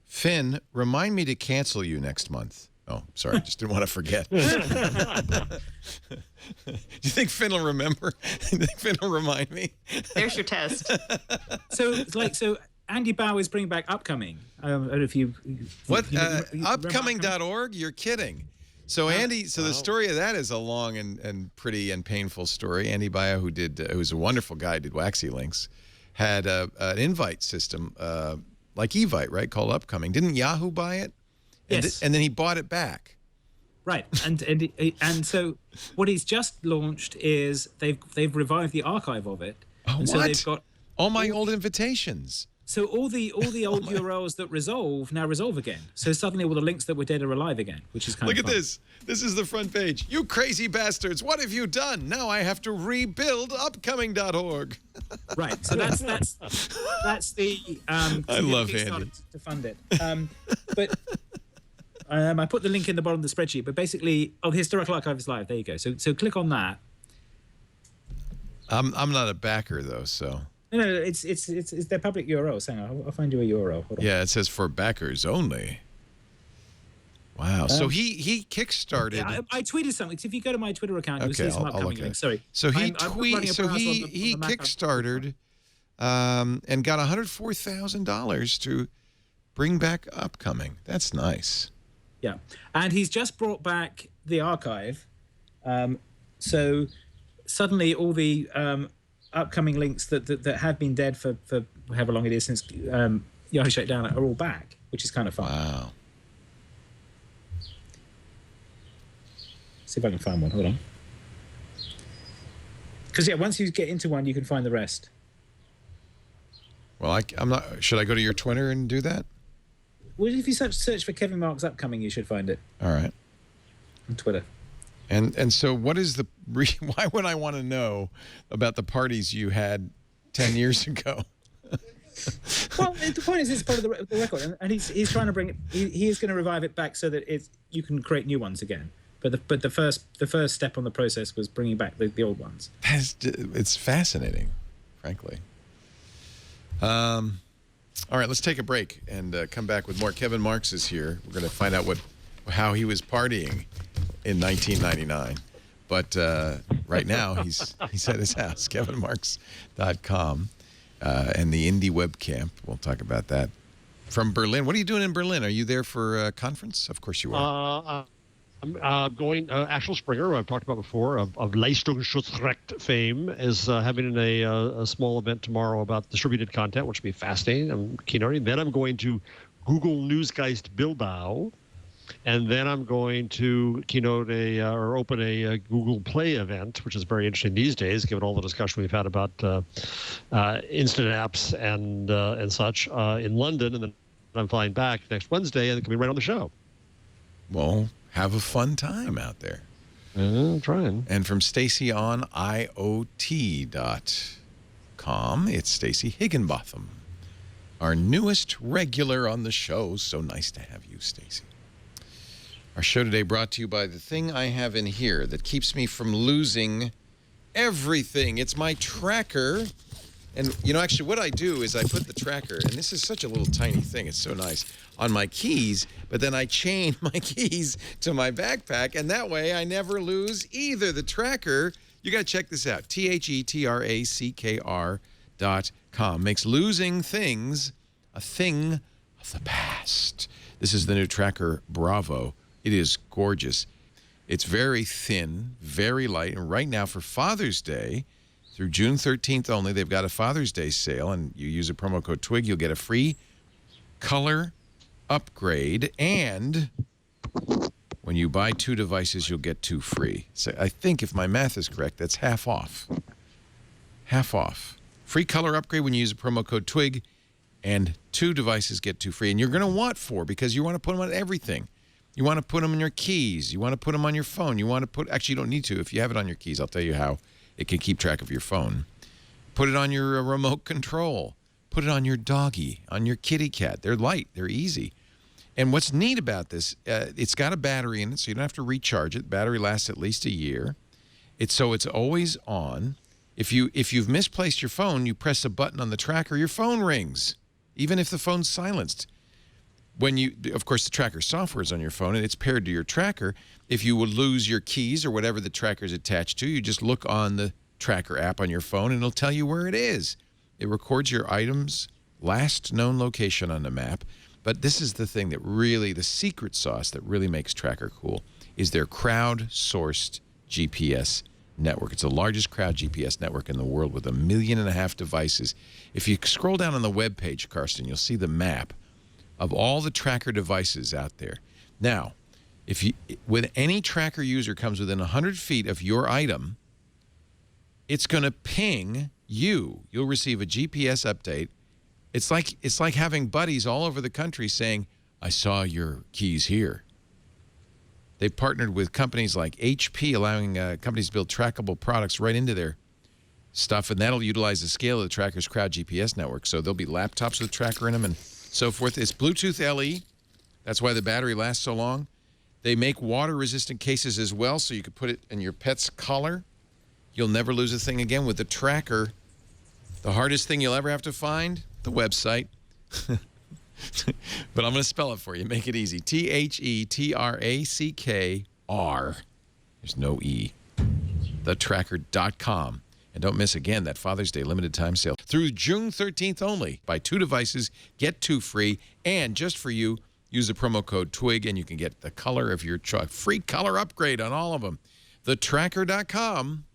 Finn, remind me to cancel you next month. Oh, sorry, just didn't want to forget. Do you think Finn will remember? Do you think Finn will remind me? There's your test. So Andy Bauer is bringing back Upcoming. I don't know if you... What? Upcoming.org? You're kidding. So Andy, the story of that is a long and pretty and painful story. Andy Bauer, who's a wonderful guy, did Waxy Links, had an invite system like Evite, right, called Upcoming. Didn't Yahoo buy it? Yes. And then he bought it back. Right, and so what he's just launched is they've revived the archive of it. Oh, and what? So they've got all my old invitations. So all the old URLs that resolve now resolve again. So suddenly all the links that were dead are alive again, which is kind of fun. Look at this. This is the front page. You crazy bastards! What have you done? Now I have to rebuild upcoming.org. Right. So that's the I love Andy to fund it. But. I put the link in the bottom of the spreadsheet, but basically, the Historical Archive is live. There you go. So click on that. I'm not a backer though, so. No, it's their public URL. Hang on, I'll find you a URL. Hold on. Yeah, it says for backers only. Wow. So he kickstarted. Yeah, I tweeted something. So if you go to my Twitter account, you'll see some upcoming links. Sorry. So he kickstarted and got $104,000 to bring back Upcoming. That's nice. Yeah, and he's just brought back the archive. So suddenly all the upcoming links that have been dead for however long it is since Yahoo shut down are all back, which is kind of fun. Wow. See if I can find one. Hold on. Because once you get into one, you can find the rest. Well, I'm not. Should I go to your Twitter and do that? Well, if you search for Kevin Marks Upcoming, you should find it. All right. On Twitter. And so what is why would I want to know about the parties you had 10 years ago? Well, the point is it's part of the record, and he's trying to bring it. He is going to revive it back so that you can create new ones again. But the first step on the process was bringing back the old ones. It's fascinating, frankly. All right, let's take a break and come back with more. Kevin Marks is here. We're going to find out how he was partying in 1999. But right now, he's at his house, kevinmarks.com, and the Indie Web Camp. We'll talk about that. From Berlin. What are you doing in Berlin? Are you there for a conference? Of course you are. I'm going, Axel Springer, who I've talked about before, of Leistungsschutzrecht fame, is having a small event tomorrow about distributed content, which will be fascinating. I'm keynoting. Then I'm going to Google Newsgeist Bilbao. And then I'm going to keynote or open a Google Play event, which is very interesting these days, given all the discussion we've had about instant apps and such in London. And then I'm flying back next Wednesday, and it can be right on the show. Well, have a fun time out there. I'm trying. And from Stacey on IoT.com, it's Stacey Higginbotham, our newest regular on the show. So nice to have you, Stacey. Our show today brought to you by the thing I have in here that keeps me from losing everything. It's my tracker. And, actually what I do is I put the tracker, and this is such a little tiny thing, it's so nice, on my keys, but then I chain my keys to my backpack, and that way I never lose either. The tracker, you got to check this out, TheTracker.com, makes losing things a thing of the past. This is the new tracker Bravo. It is gorgeous. It's very thin, very light, and right now for Father's Day, through June 13th only, they've got a Father's Day sale, and you use a promo code TWIG, you'll get a free color upgrade, and when you buy 2 devices, you'll get 2 free. So I think if my math is correct, that's half off. Half off. Free color upgrade when you use a promo code TWIG, and 2 devices get 2 free. And you're going to want 4 because you want to put them on everything. You want to put them in your keys. You want to put them on your phone. You want to put, actually, you don't need to. If you have it on your keys, I'll tell you how it can keep track of your phone. Put it on your remote control. Put it on your doggy, on your kitty cat. They're light. They're easy. And what's neat about this, it's got a battery in it, so you don't have to recharge it. The battery lasts at least a year. It's always on. If you've misplaced your phone, you press a button on the tracker, your phone rings, even if the phone's silenced. Of course, the tracker software is on your phone, and it's paired to your tracker. If you would lose your keys or whatever the tracker is attached to, you just look on the tracker app on your phone, and it'll tell you where it is. It records your item's last known location on the map. But this is the thing that really, the secret sauce that really makes Tracker cool, is their crowd-sourced GPS network. It's the largest crowd GPS network in the world with 1.5 million devices. If you scroll down on the web page, Karsten, you'll see the map of all the Tracker devices out there. Now, when any Tracker user comes within 100 feet of your item, it's going to ping you. You'll receive a GPS update. It's like having buddies all over the country saying, I saw your keys here. They've partnered with companies like HP, allowing companies to build trackable products right into their stuff, and that'll utilize the scale of the Tracker's crowd GPS network. So there'll be laptops with Tracker in them and so forth. It's Bluetooth LE. That's why the battery lasts so long. They make water-resistant cases as well, so you could put it in your pet's collar. You'll never lose a thing again with the Tracker. The hardest thing you'll ever have to find, the website. But I'm going to spell it for you. Make it easy. TheTracker. There's no E. TheTracker.com. And don't miss, again, that Father's Day limited time sale. Through June 13th only. Buy 2 devices, get 2 free. And just for you, use the promo code TWIG, and you can get the color of your truck. Free color upgrade on all of them. TheTracker.com.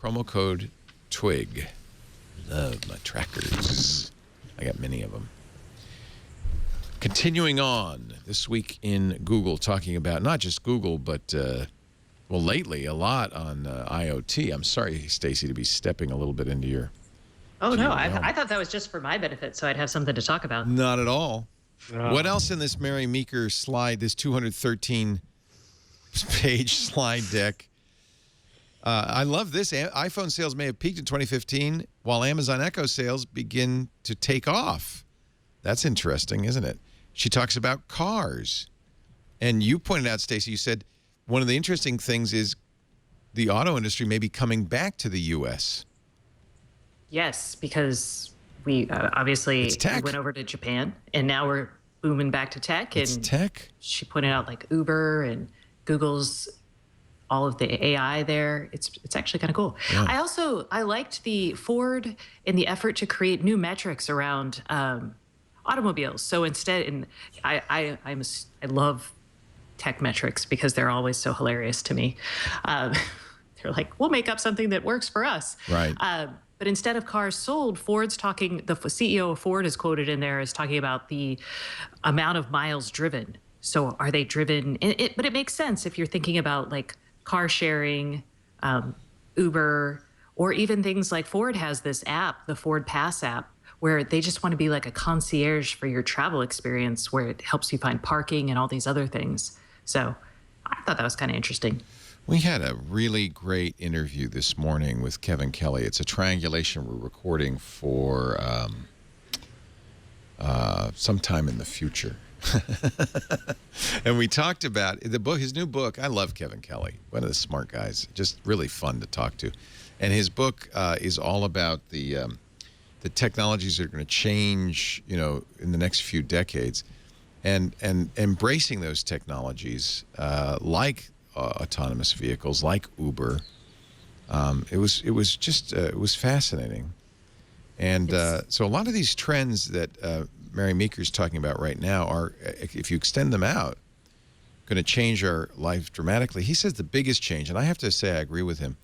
Promo code TWIG. Love my trackers. I got many of them. Continuing on this week in Google, talking about not just Google, but, well, lately a lot on IoT. I'm sorry, Stacey, to be stepping a little bit into your... Oh, no, I thought that was just for my benefit, so I'd have something to talk about. Not at all. What else in this Mary Meeker slide, this 213-page slide deck? I love this. iPhone sales may have peaked in 2015 while Amazon Echo sales begin to take off. That's interesting, isn't it? She talks about cars. And you pointed out, Stacey, you said one of the interesting things is the auto industry may be coming back to the U.S. Yes, because we obviously went over to Japan, and now we're booming back to tech. It's tech. She pointed out like Uber and Google's all of the AI there. It's actually kind of cool. Yeah. I liked the Ford in the effort to create new metrics around automobiles. So instead, and I love tech metrics because they're always so hilarious to me. They're like, we'll make up something that works for us. Right. But instead of cars sold, Ford's talking, the CEO of Ford is quoted in there as talking about the amount of miles driven. So are they driven? But it makes sense if you're thinking about like car sharing, Uber, or even things like Ford has this app, the Ford Pass app, where they just want to be like a concierge for your travel experience, where it helps you find parking and all these other things. So I thought that was kind of interesting. We had a really great interview this morning with Kevin Kelly. It's a triangulation we're recording for sometime in the future. And we talked about the book, his new book. I love Kevin Kelly, one of the smart guys, just really fun to talk to. And his book is all about the technologies that are going to change, in the next few decades, and embracing those technologies, like autonomous vehicles, like Uber. It was fascinating. And so a lot of these trends that Mary Meeker is talking about right now are, if you extend them out, going to change our life dramatically. He says the biggest change, and I have to say I agree with him,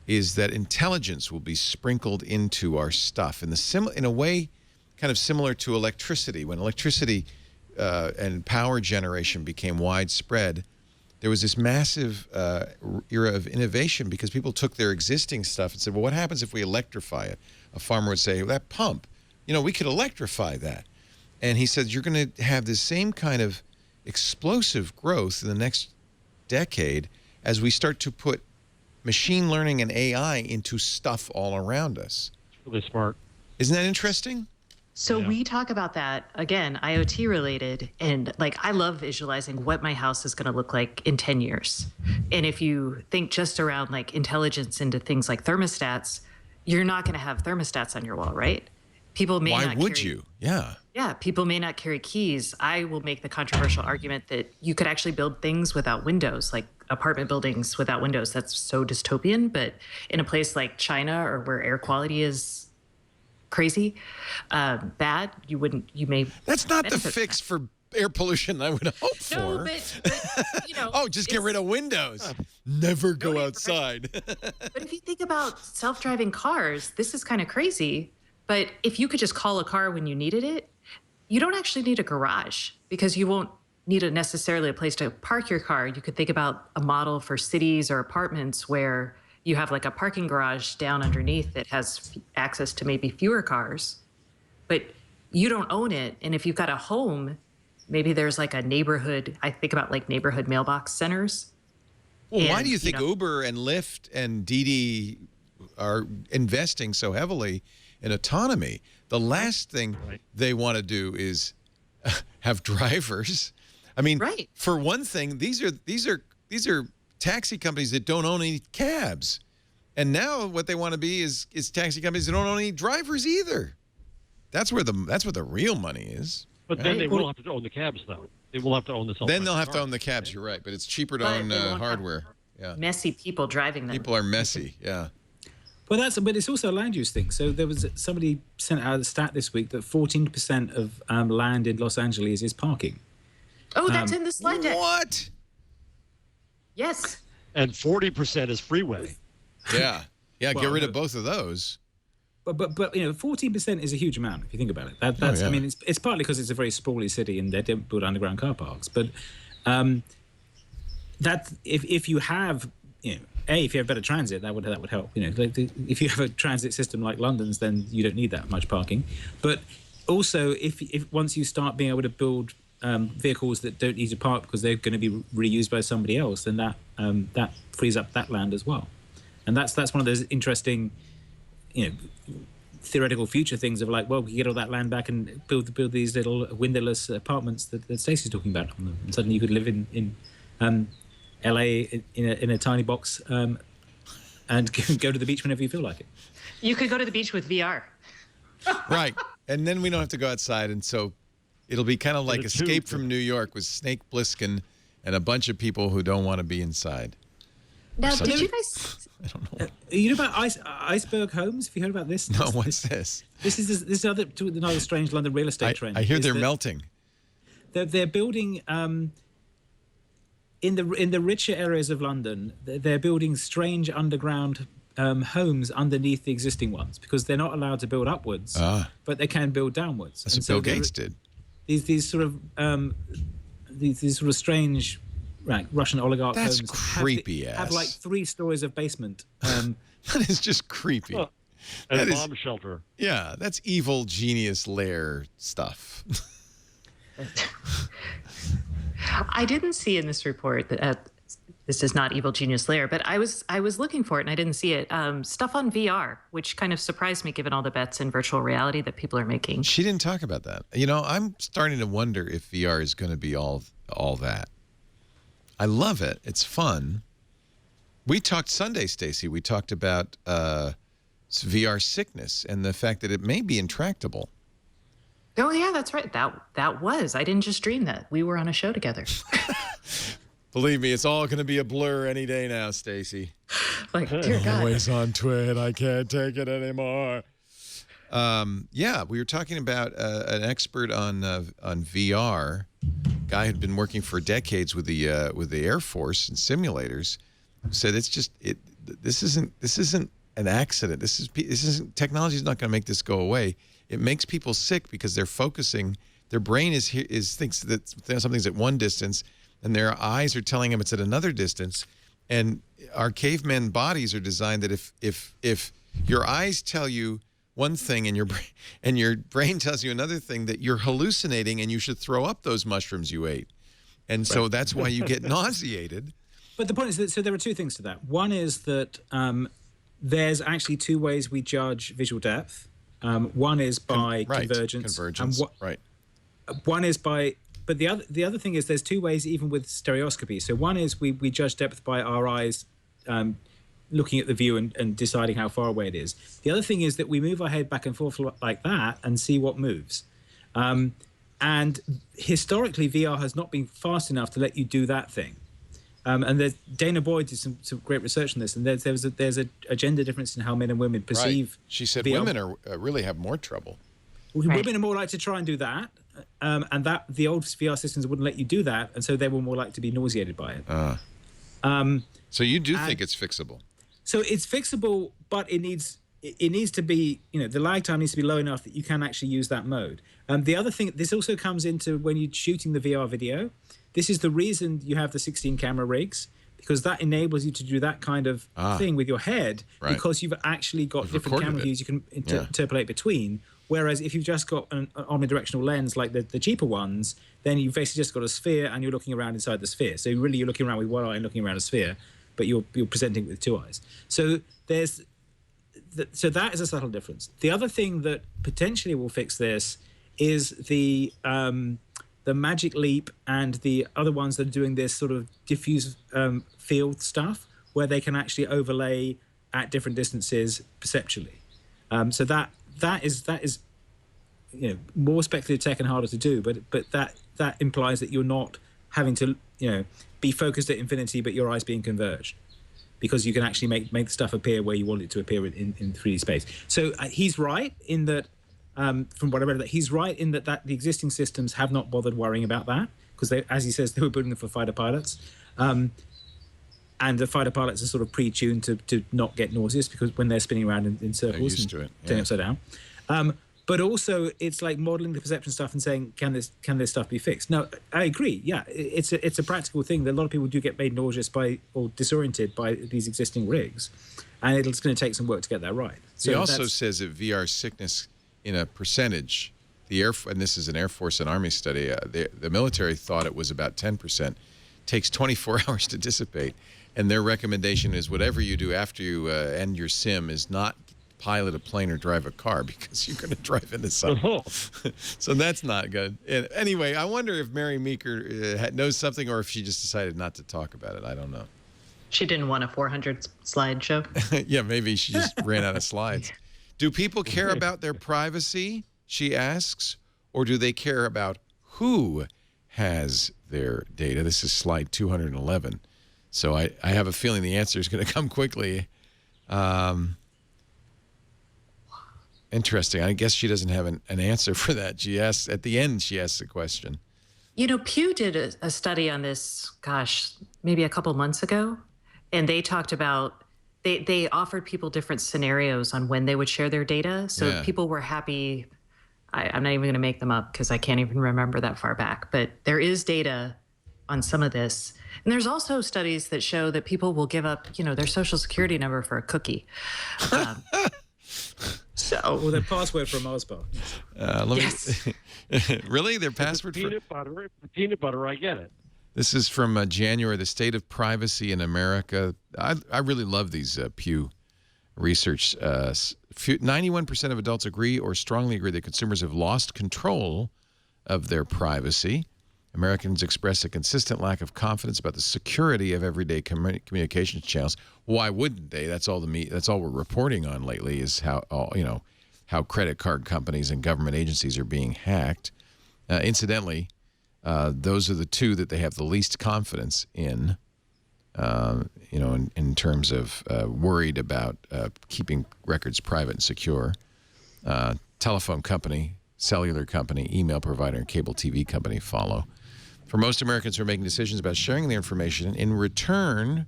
is that intelligence will be sprinkled into our stuff in a way kind of similar to electricity. When electricity and power generation became widespread, there was this massive era of innovation because people took their existing stuff and said, well, what happens if we electrify it? A farmer would say, well, that pump, we could electrify that. And he said, you're going to have this same kind of explosive growth in the next decade as we start to put machine learning and AI into stuff all around us. Really smart. Isn't that interesting? So we talk about that, again, IoT related, and like I love visualizing what my house is going to look like in 10 years. And if you think just around like intelligence into things like thermostats, you're not going to have thermostats on your wall, right? People may Why not would carry, you? Yeah. Yeah, people may not carry keys. I will make the controversial argument that you could actually build things without windows, like apartment buildings without windows. That's so dystopian, but in a place like China or where air quality is crazy bad, you may. That's not the fix for air pollution I would hope for. No, but you know. Oh, just get rid of windows. Never go outside. But if you think about self-driving cars, this is kind of crazy. But if you could just call a car when you needed it, you don't actually need a garage because you won't need necessarily a place to park your car. You could think about a model for cities or apartments where you have like a parking garage down underneath that has access to maybe fewer cars, but you don't own it. And if you've got a home, maybe there's like a neighborhood. I think about like neighborhood mailbox centers. Well, why do you think Uber and Lyft and Didi are investing so heavily in autonomy? The last thing they want to do is have drivers. I mean, for one thing, these are taxi companies that don't own any cabs. And now what they want to be is taxi companies that don't own any drivers either. That's what the real money is. But then they will have to own the cabs, though. They will have to own the self-driving Then they'll have to cars. own the cabs, you're right. But it's cheaper to own hardware. Yeah. Messy people driving them. People are messy, yeah. Well, but it's also a land use thing. So there was somebody sent out a stat this week that 14% of land in Los Angeles is parking. Oh, that's in the slide deck. What? Yes. And 40% is freeway. Yeah. Yeah, get rid of both of those. But 14% is a huge amount if you think about it. That's I mean, it's partly because it's a very sprawly city and they don't build underground car parks. But that if you have, if you have better transit, that would help. If you have a transit system like London's, then you don't need that much parking. But also, if once you start being able to build vehicles that don't need to park because they're going to be reused by somebody else, then that frees up that land as well. And that's one of those interesting, theoretical future things of like, well, we get all that land back and build these little windowless apartments that Stacey's talking about, and suddenly you could live in LA in a tiny box and go to the beach whenever you feel like it. You could go to the beach with VR. Right, and then we don't have to go outside, and so it'll be kind of like Escape from New York with Snake Plissken and a bunch of people who don't want to be inside. Now, did you guys? I don't know. You know about iceberg homes? Have you heard about this? No, what's this? This is another strange London real estate trend. I hear they're melting. They're building in the richer areas of London. They're building strange underground homes underneath the existing ones because they're not allowed to build upwards, but they can build downwards. That's what Bill Gates did. These sort of strange. Right, Russian oligarch That's homes creepy have like 3 stories of basement. That is just creepy. And a bomb shelter. Yeah, that's evil genius lair stuff. I didn't see in this report that this is not evil genius lair, but I was looking for it and I didn't see it. Stuff on VR, which kind of surprised me given all the bets in virtual reality that people are making. She didn't talk about that. I'm starting to wonder if VR is going to be all that. I love it. It's fun. We talked Sunday, Stacey. We talked about VR sickness and the fact that it may be intractable. Oh yeah, that's right. That was. I didn't just dream that. We were on a show together. Believe me, it's all going to be a blur any day now, Stacey. Like, dear God. Always on Twit. I can't take it anymore. Yeah, we were talking about an expert on VR. Guy who'd been working for decades with the Air Force and simulators, said this isn't an accident. This isn't technology is not going to make this go away. It makes people sick because they're focusing. Their brain thinks that something's at one distance, and their eyes are telling them it's at another distance. And our caveman bodies are designed that if your eyes tell you one thing and your brain tells you another thing, that you're hallucinating and you should throw up those mushrooms you ate. And so that's why you get nauseated. But the point is that so there are 2 things to that. One is that there's actually 2 ways we judge visual depth. One is by convergence. Convergence, right. One is by... But the other thing is there's two ways even with stereoscopy. So one is we judge depth by our eyes, looking at the view and deciding how far away it is. The other thing is that we move our head back and forth like that and see what moves. And historically, VR has not been fast enough to let you do that thing. And Dana Boyd did some great research on this, and there's a gender difference in how men and women perceive. Right. She said VR. Women really have more trouble. Women are more likely to try and do that, and that the old VR systems wouldn't let you do that, and so they were more likely to be nauseated by it. So you do think it's fixable? So it's fixable, but it needs to be, the lag time needs to be low enough that you can actually use that mode. The other thing, this also comes into when you're shooting the VR video. This is the reason you have the 16 camera rigs, because that enables you to do that kind of thing with your head, because you've actually got different camera views you can interpolate between. Whereas if you've just got an omnidirectional lens like the cheaper ones, then you've basically just got a sphere and you're looking around inside the sphere. So really you're looking around with one eye and looking around a sphere, but you're presenting it with two eyes. So so that is a subtle difference. The other thing that potentially will fix this is the Magic Leap and the other ones that are doing this sort of diffuse field stuff, where they can actually overlay at different distances perceptually. So that is more speculative tech and harder to do, but that implies that you're not having to be focused at infinity, but your eyes being converged, because you can actually make the stuff appear where you want it to appear in 3D space. So he's right in that. From what I read, that he's right in that the existing systems have not bothered worrying about that, because as he says, they were building them for fighter pilots, and the fighter pilots are sort of pre-tuned to not get nauseous, because when they're spinning around in circles, they're used to it, turning upside down. But also, it's like modeling the perception stuff and saying, can this stuff be fixed? No, I agree. Yeah, it's a practical thing that a lot of people do get made nauseous by or disoriented by these existing rigs, and it's going to take some work to get that right. So he also says that VR sickness, in a percentage, and this is an Air Force and Army study, the military thought it was about 10%, takes 24 hours to dissipate. And their recommendation is whatever you do after you end your sim is not pilot a plane or drive a car, because you're going to drive into something. So that's not good. And anyway, I wonder if Mary Meeker knows something, or if she just decided not to talk about it. I don't know. She didn't want a 400 slide show. Yeah, maybe she just ran out of slides. Do people care about their privacy, she asks, or do they care about who has their data? This is slide 211. So I have a feeling the answer is going to come quickly. Interesting. I guess she doesn't have an answer for that. She asks, at the end, she asks a question. Pew did a study on this, maybe a couple months ago, and they talked about They offered people different scenarios on when they would share their data. So people were happy. I'm not even going to make them up because I can't even remember that far back. But there is data on some of this. And there's also studies that show that people will give up, their social security number for a cookie. Or their password for a Mars bar. Yes. Really? Their password for peanut butter, I get it. This is from January, the state of privacy in America. I really love these Pew research. 91% of adults agree or strongly agree that consumers have lost control of their privacy. Americans express a consistent lack of confidence about the security of everyday communications channels. Why wouldn't they? That's all we're reporting on lately is how credit card companies and government agencies are being hacked. Incidentally, those are the two that they have the least confidence in, in terms of worried about keeping records private and secure. Telephone company, cellular company, email provider, and cable TV company follow. For most Americans who are making decisions about sharing their information in return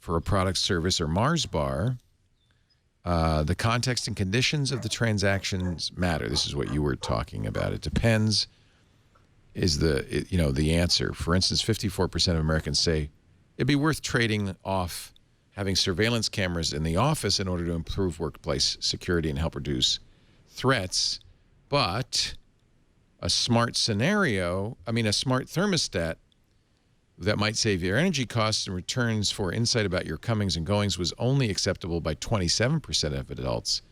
for a product, service, or Mars bar, the context and conditions of the transactions matter. This is what you were talking about. It depends is the answer. For instance, 54% of Americans say it'd be worth trading off having surveillance cameras in the office in order to improve workplace security and help reduce threats. But a smart thermostat that might save your energy costs and returns for insight about your comings and goings was only acceptable by 27% of adults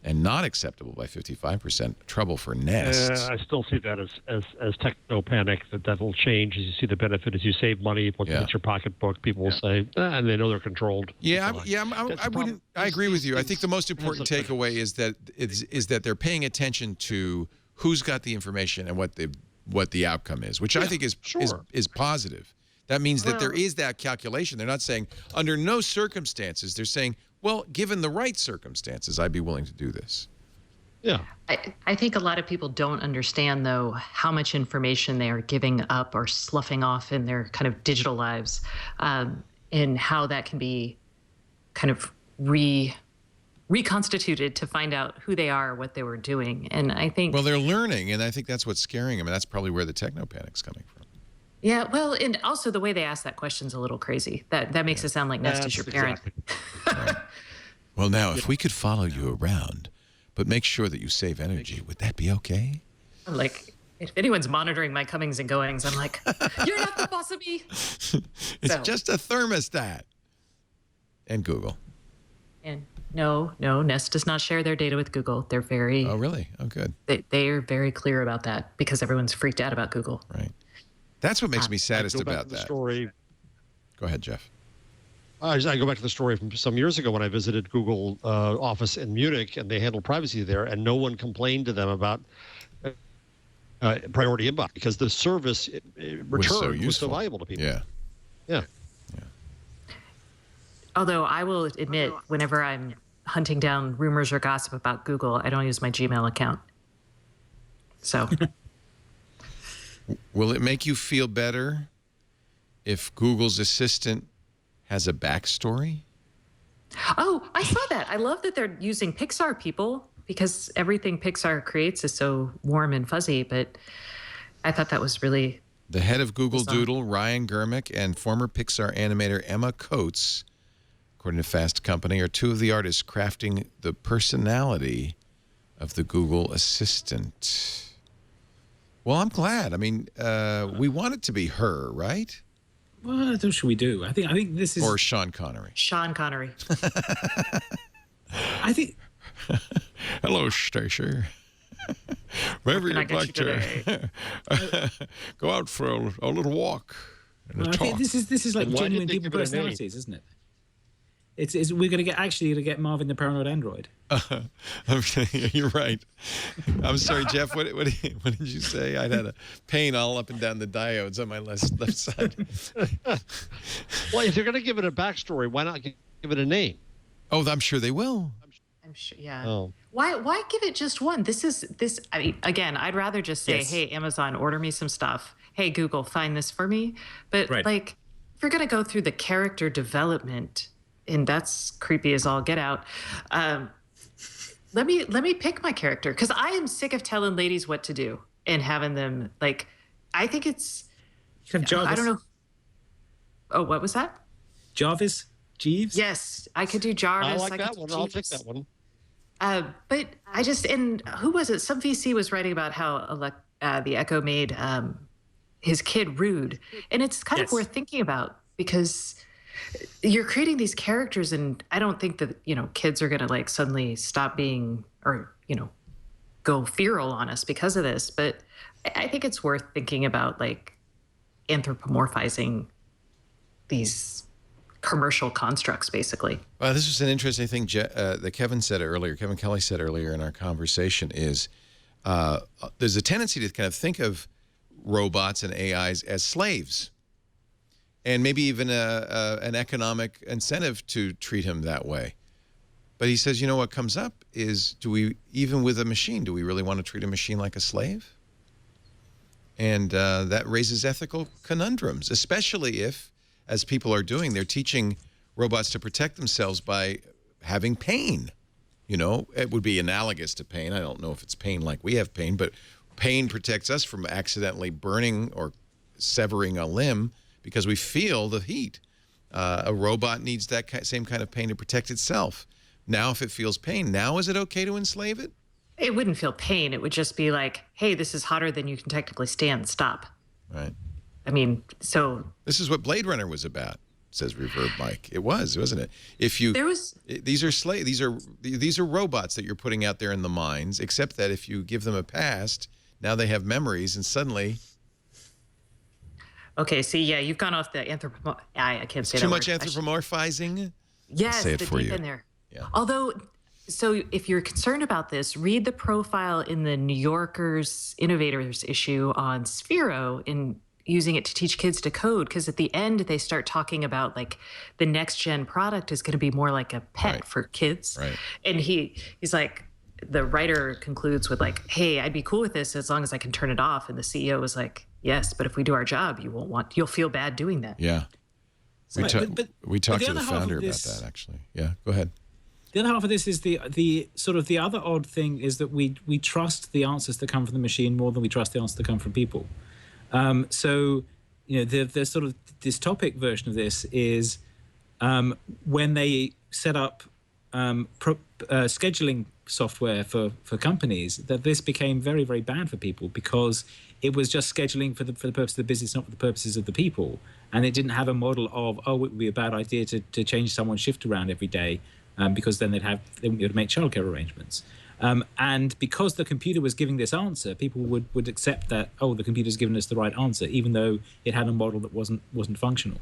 and not acceptable by 55%. Trouble for Nest. I still see that as techno panic. That will change as you see the benefit as you save money. Once it hits your pocketbook, people will say, and they know they're controlled. I agree with you. I think the most important takeaway is that they're paying attention to who's got the information and what the outcome is, which I think is positive. That means that there is that calculation. They're not saying under no circumstances. They're saying, well, given the right circumstances, I'd be willing to do this. Yeah. I think a lot of people don't understand, though, how much information they are giving up or sloughing off in their kind of digital lives, and how that can be kind of reconstituted to find out who they are, what they were doing. And I think... Well, they're learning, and I think that's what's scaring them, and that's probably where the techno-panic's coming from. Yeah, well, and also the way they ask that question's a little crazy. That makes it sound like Nest is your parent. Exactly. Right. Well, now, if we could follow you around, but make sure that you save energy, would that be okay? Like, if anyone's monitoring my comings and goings, I'm like, you're not the boss of me. It's just a thermostat. And Google. And no, Nest does not share their data with Google. They're very... Oh, really? Oh, good. They are very clear about that because everyone's freaked out about Google. Right. That's what makes me saddest about that. Story. Go ahead, Jeff. I go back to the story from some years ago when I visited Google office in Munich, and they handled privacy there, and no one complained to them about priority inbox because the service return was so valuable to people. Yeah. Although I will admit, whenever I'm hunting down rumors or gossip about Google, I don't use my Gmail account. So... Will it make you feel better if Google's Assistant has a backstory? Oh, I saw that. I love that they're using Pixar people because everything Pixar creates is so warm and fuzzy, but I thought that was really... The head of Google Doodle, Ryan Germick, and former Pixar animator Emma Coates, according to Fast Company, are two of the artists crafting the personality of the Google Assistant. Well, I'm glad. I mean, we want it to be her, right? What else should we do? I think this is... Or Sean Connery. Sean Connery. I think... Hello, Stacey. Maybe you'd like to go out for a little walk and a talk. I think this is like genuine people personalities, isn't it? We're going to get Marvin the paranoid android. You're right. I'm sorry, Jeff. What did you say? I had a pain all up and down the diodes on my left side. Well, if you're going to give it a backstory, why not give it a name? Oh, I'm sure they will. I'm sure. Yeah. Oh. Why give it just one? This. I mean, again, I'd rather just say, "Hey, Amazon, order me some stuff. Hey, Google, find this for me." But like, if you're going to go through the character development. And that's creepy as all get out. Let me pick my character because I am sick of telling ladies what to do and having them like. I think it's. You have Jarvis. I don't know. Oh, what was that? Jarvis, Jeeves. Yes, I could do Jarvis. I like that one. I'll take that one. But I just and who was it? Some VC was writing about how the Echo made his kid rude, and it's kind of worth thinking about because. You're creating these characters, and I don't think that, kids are going to like suddenly stop being or, go feral on us because of this. But I think it's worth thinking about like anthropomorphizing these commercial constructs, basically. Well, this was an interesting thing that Kevin Kelly said earlier in our conversation is there's a tendency to kind of think of robots and AIs as slaves. And maybe even an economic incentive to treat him that way. But he says, what comes up is, even with a machine, do we really want to treat a machine like a slave? And that raises ethical conundrums, especially if, as people are doing, they're teaching robots to protect themselves by having pain. It would be analogous to pain. I don't know if it's pain like we have pain, but pain protects us from accidentally burning or severing a limb. Because we feel the heat. A robot needs that same kind of pain to protect itself. Now, if it feels pain, now is it okay to enslave it? It wouldn't feel pain. It would just be like, hey, this is hotter than you can technically stand. Stop. Right. I mean, so... This is what Blade Runner was about. says Reverb Mike. It was, wasn't it? If you these are robots that you're putting out there in the mines, except that if you give them a past, now they have memories, and suddenly. Okay, see, yeah, you've gone off the I can't say that. Too much anthropomorphizing? Yes, I'll say it the for deep you. in there. Yeah. Although, so if you're concerned about this, read the profile in the New Yorker's Innovators issue on Sphero in using it to teach kids to code, because at the end they start talking about like the next gen product is going to be more like a pet for kids. Right. And he's like, the writer concludes with like, hey, I'd be cool with this as long as I can turn it off. And the CEO was like, yes, but if we do our job, you'll feel bad doing that. Yeah. We talked to the founder about this, that, actually. Yeah, go ahead. The other half of this is the sort of the other odd thing is that we trust the answers that come from the machine more than we trust the answers that come from people. So, you know, the sort of dystopic version of this is when they set up scheduling software for companies, that this became very, very bad for people because it was just scheduling for the purpose of the business, not for the purposes of the people. And it didn't have a model of, it would be a bad idea to change someone's shift around every day because then they wouldn't be able to make childcare arrangements. And because the computer was giving this answer, people would accept that, the computer's given us the right answer, even though it had a model that wasn't functional.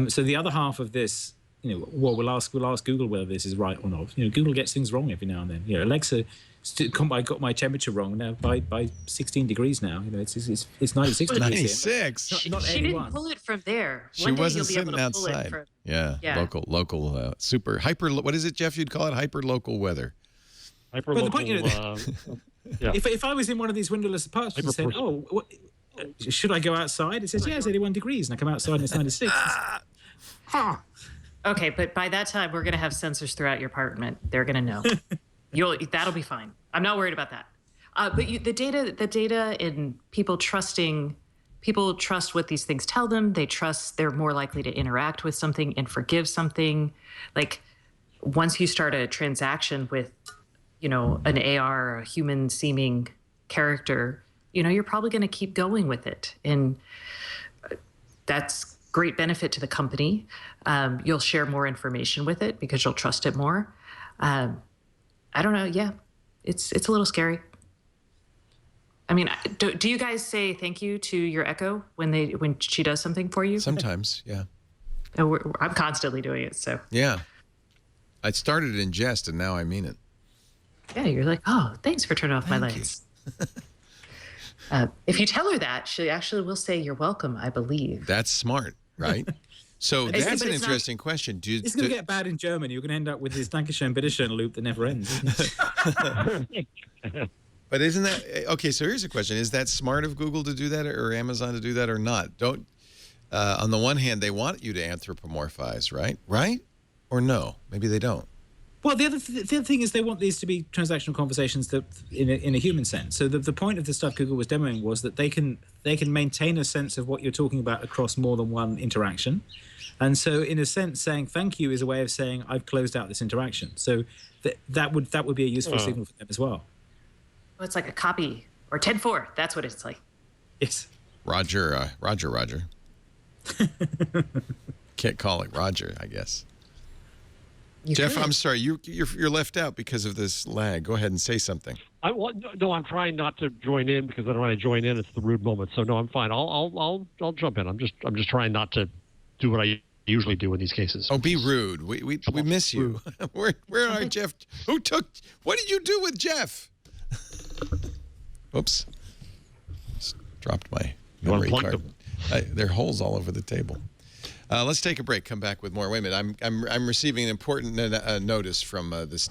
So the other half of this, you know, we'll ask Google whether this is right or not. You know, Google gets things wrong every now and then. You know, Alexa got my temperature wrong now by 16 degrees now. You know, it's 96 degrees. 96. Not she 81. didn't pull it from there. She wasn't sitting outside. Yeah. Local, super hyper. What is it, Jeff? You'd call it hyper local weather. Hyper But the local. point, you know, Yeah. if I was in one of these windowless apartments and said, should I go outside? It says, it's 81 degrees, and I come outside and it's 96. Okay, but by that time, we're going to have sensors throughout your apartment. They're going to know. That'll be fine. I'm not worried about that. But the data in people trust what these things tell them. They're more likely to interact with something and forgive something. Like once you start a transaction with, you know, an AR or a human seeming character, you know, you're probably going to keep going with it. And that's great benefit to the company. You'll share more information with it because you'll trust it more. I don't know. Yeah, it's a little scary. I mean, do you guys say thank you to your Echo when she does something for you? Sometimes, yeah. I'm constantly doing it, so. Yeah. I started in jest, and now I mean it. Yeah, you're like, thanks for turning off my lights. If you tell her that, she actually will say you're welcome, I believe. That's smart, right? So that's an interesting question. It's going to get bad in German. You're going to end up with this Dankeschön, Bitteschön loop that never ends. But isn't that okay? So here's a question: is that smart of Google to do that, or Amazon to do that, or not? On the one hand, they want you to anthropomorphize, right? Right? Or no? Maybe they don't. Well, the other thing is they want these to be transactional conversations that in a human sense. So the point of the stuff Google was demoing was that they can maintain a sense of what you're talking about across more than one interaction. And so in a sense, saying thank you is a way of saying I've closed out this interaction. So that would be a useful signal for them as well. Well, it's like a copy or 10-4. That's what it's like. Yes. Roger. Can't call it Roger, I guess. Jeff, I'm sorry. You're left out because of this lag. Go ahead and say something. I'm trying not to join in because I don't want to join in. It's the rude moment. So no, I'm fine. I'll jump in. I'm just trying not to do what I usually do in these cases. Oh, be rude. We miss you. Where are Jeff? What did you do with Jeff? Oops. Just dropped my memory card. There are holes all over the table. Let's take a break. Come back with more. Wait a minute. I'm receiving an important notice from this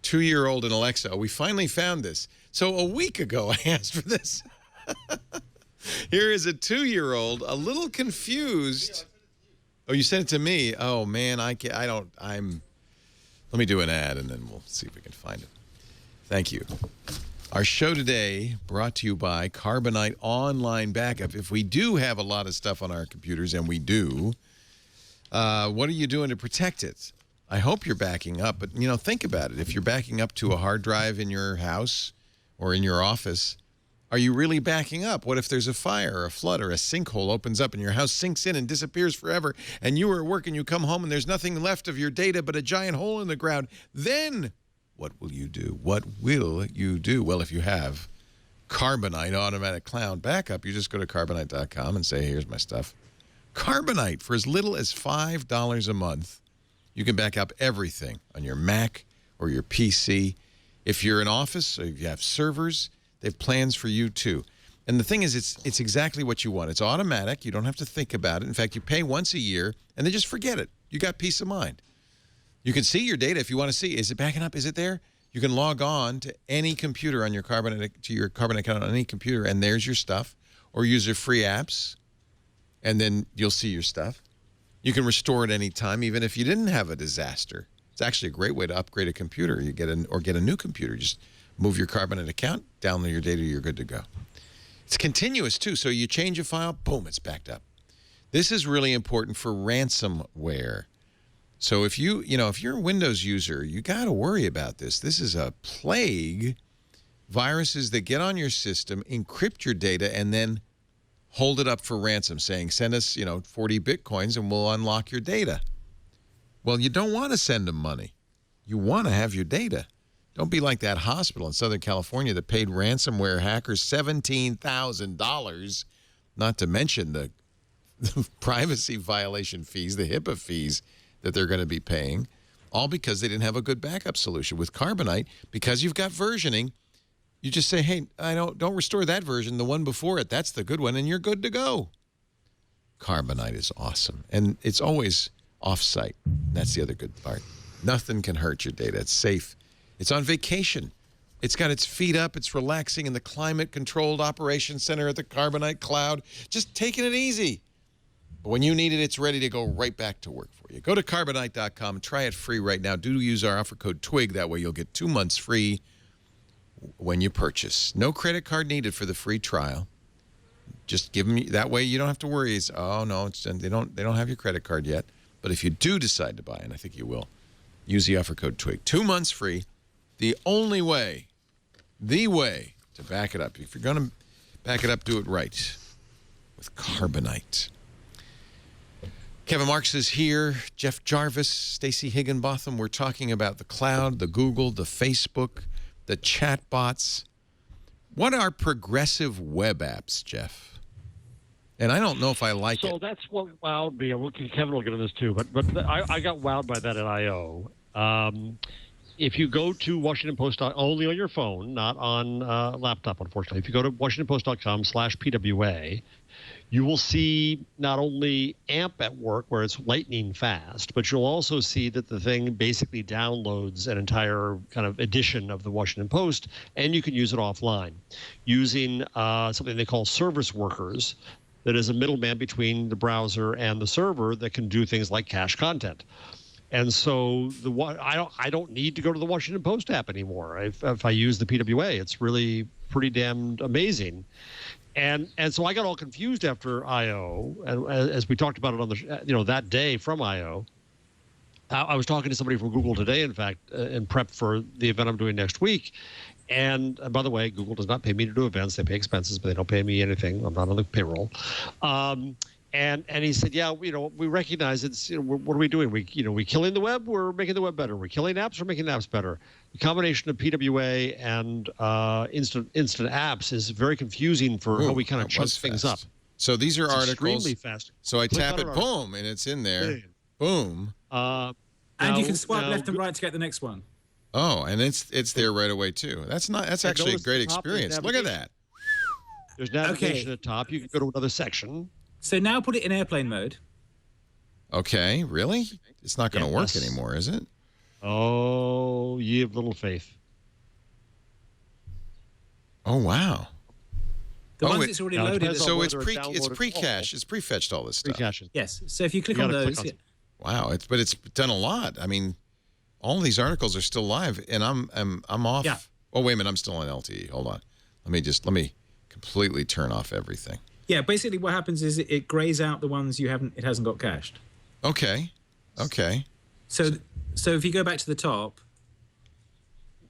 2-year-old in Alexa. We finally found this. So a week ago, I asked for this. Here is a 2-year-old, a little confused. Oh, you sent it to me. Oh man, let me do an ad and then we'll see if we can find it. Thank you. Our show today brought to you by Carbonite Online Backup. If we do have a lot of stuff on our computers, and we do, what are you doing to protect it? I hope you're backing up, but think about it. If you're backing up to a hard drive in your house or in your office, Are you really backing up? What if there's a fire or a flood or a sinkhole opens up and your house sinks in and disappears forever, and you are at work and you come home and there's nothing left of your data but a giant hole in the ground? Then what will you do? What will you do? Well, if you have Carbonite automatic cloud backup, you just go to carbonite.com and say, here's my stuff. Carbonite, for as little as $5 a month, you can back up everything on your Mac or your PC. If you're in office or if you have servers, they have plans for you too. And the thing is, it's exactly what you want. It's automatic. You don't have to think about it. In fact, you pay once a year, and then just forget it. You got peace of mind. You can see your data if you want to see. Is it backing up? Is it there? You can log on to any computer on your Carbonite account on any computer, and there's your stuff. Or use their free apps, and then you'll see your stuff. You can restore it anytime, even if you didn't have a disaster. It's actually a great way to upgrade a computer. You get a new computer. Just move your Carbonite account, download your data, you're good to go. It's continuous, too. So you change a file, boom, it's backed up. This is really important for ransomware. So if you're a Windows user, you got to worry about this. This is a plague. Viruses that get on your system, encrypt your data, and then hold it up for ransom, saying, send us, 40 Bitcoins and we'll unlock your data. Well, you don't want to send them money. You want to have your data. Don't be like that hospital in Southern California that paid ransomware hackers $17,000, not to mention the privacy violation fees, the HIPAA fees that they're going to be paying, all because they didn't have a good backup solution. With Carbonite, because you've got versioning, you just say, hey, don't restore that version, the one before it, that's the good one, and you're good to go. Carbonite is awesome, and it's always off-site. That's the other good part. Nothing can hurt your data. It's safe. It's on vacation. It's got its feet up. It's relaxing in the climate-controlled operations center at the Carbonite Cloud. Just taking it easy. But when you need it, it's ready to go right back to work for you. Go to carbonite.com. Try it free right now. Do use our offer code TWIG. That way you'll get 2 months free when you purchase. No credit card needed for the free trial. Just give them. That way you don't have to worry. They don't have your credit card yet. But if you do decide to buy, and I think you will, use the offer code TWIG. 2 months free. The only way, to back it up. If you're going to back it up, do it right with Carbonite. Kevin Marks is here. Jeff Jarvis, Stacey Higginbotham. We're talking about the cloud, the Google, the Facebook, the chatbots. What are progressive web apps, Jeff? And I don't know if I like it. So that's what wowed me. Kevin will get into this too, but I got wowed by that at I.O. If you go to Washington Post, only on your phone, not on laptop, unfortunately. If you go to WashingtonPost.com/PWA, you will see not only AMP at work, where it's lightning fast, but you'll also see that the thing basically downloads an entire kind of edition of the Washington Post, and you can use it offline using something they call service workers. That is a middleman between the browser and the server that can do things like cache content. And so I don't need to go to the Washington Post app anymore. If I use the PWA, it's really pretty damned amazing. And so I got all confused after I.O. And as we talked about it on the that day from I.O. I was talking to somebody from Google today, in fact, in prep for the event I'm doing next week. And by the way, Google does not pay me to do events. They pay expenses, but they don't pay me anything. I'm not on the payroll. And he said, yeah, we recognize it's, what are we doing? We killing the web, we're making the web better. We're killing apps, we're making apps better. The combination of PWA and instant apps is very very for how we kind of chunk things up. So these are articles. Extremely fast. So I tap it, boom, and it's in there. Boom. And you can swipe left and right to get the next one. Oh, and it's there right away too. That's actually a great experience. Look at that. There's navigation at the top. You can go to another section. So now put it in airplane mode. Okay, really? It's not going to work anymore, is it? Oh, ye of little faith. Oh, wow. The ones it's already loaded. So it's pre-cache. It's pre-fetched all this stuff. Pre-cache. Yes. So if you click on those. Wow. But it's done a lot. I mean, all of these articles are still live, and I'm off. Yeah. Oh, wait a minute. I'm still on LTE. Hold on. Let me completely turn off everything. Yeah, basically what happens is it grays out the ones it hasn't got cached. Okay. So if you go back to the top.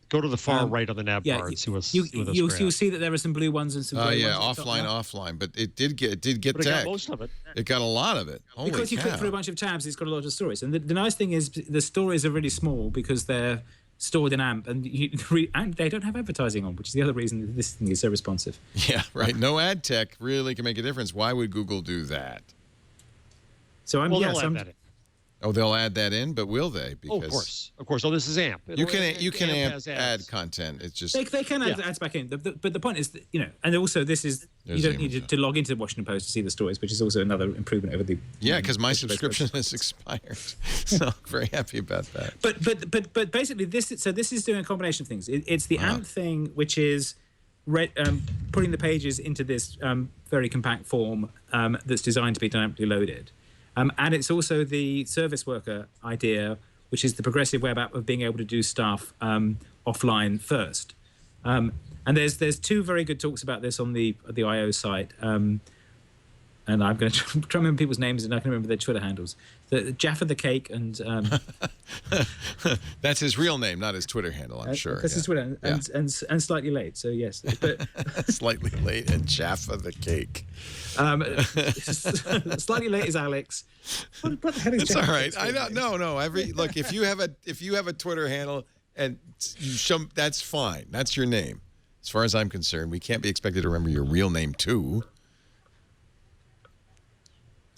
Go to the far right on the nav bar and see what's you'll see that there are some blue ones and some gray ones. Offline. But it did get tech. It got most of it. It got a lot of it. Holy because you cow. click through a bunch of tabs, it's got a lot of stories. And the nice thing is the stories are really small because they're stored in AMP, and they don't have advertising on, which is the other reason that this thing is so responsive. Yeah, right. No ad tech really can make a difference. Why would Google do that? So they'll add that in. Oh, they'll add that in, but will they? Because of course. Oh, this is AMP. You can add content. It's just they can add ads back in, but the point is that, and also this is you don't need to log into the Washington Post to see the stories, which is also another improvement over the because my subscription has expired, so I'm very happy about that. But basically this is doing a combination of things. It's the AMP thing, which is putting the pages into this very compact form that's designed to be dynamically loaded. And it's also the service worker idea, which is the progressive web app of being able to do stuff offline first. And there's two very good talks about this on the IO site. And I'm going to try and remember people's names, and I can remember their Twitter handles. Jaffa the Cake and... That's his real name, not his Twitter handle, I'm sure. That's his Twitter, and Slightly Late, so yes. But, Slightly Late and Jaffa the Cake. Slightly Late is Alex. What the hell is it's Jaffa? All right. I don't. No. Look, if you have a Twitter handle and that's fine. That's your name. As far as I'm concerned, we can't be expected to remember your real name too.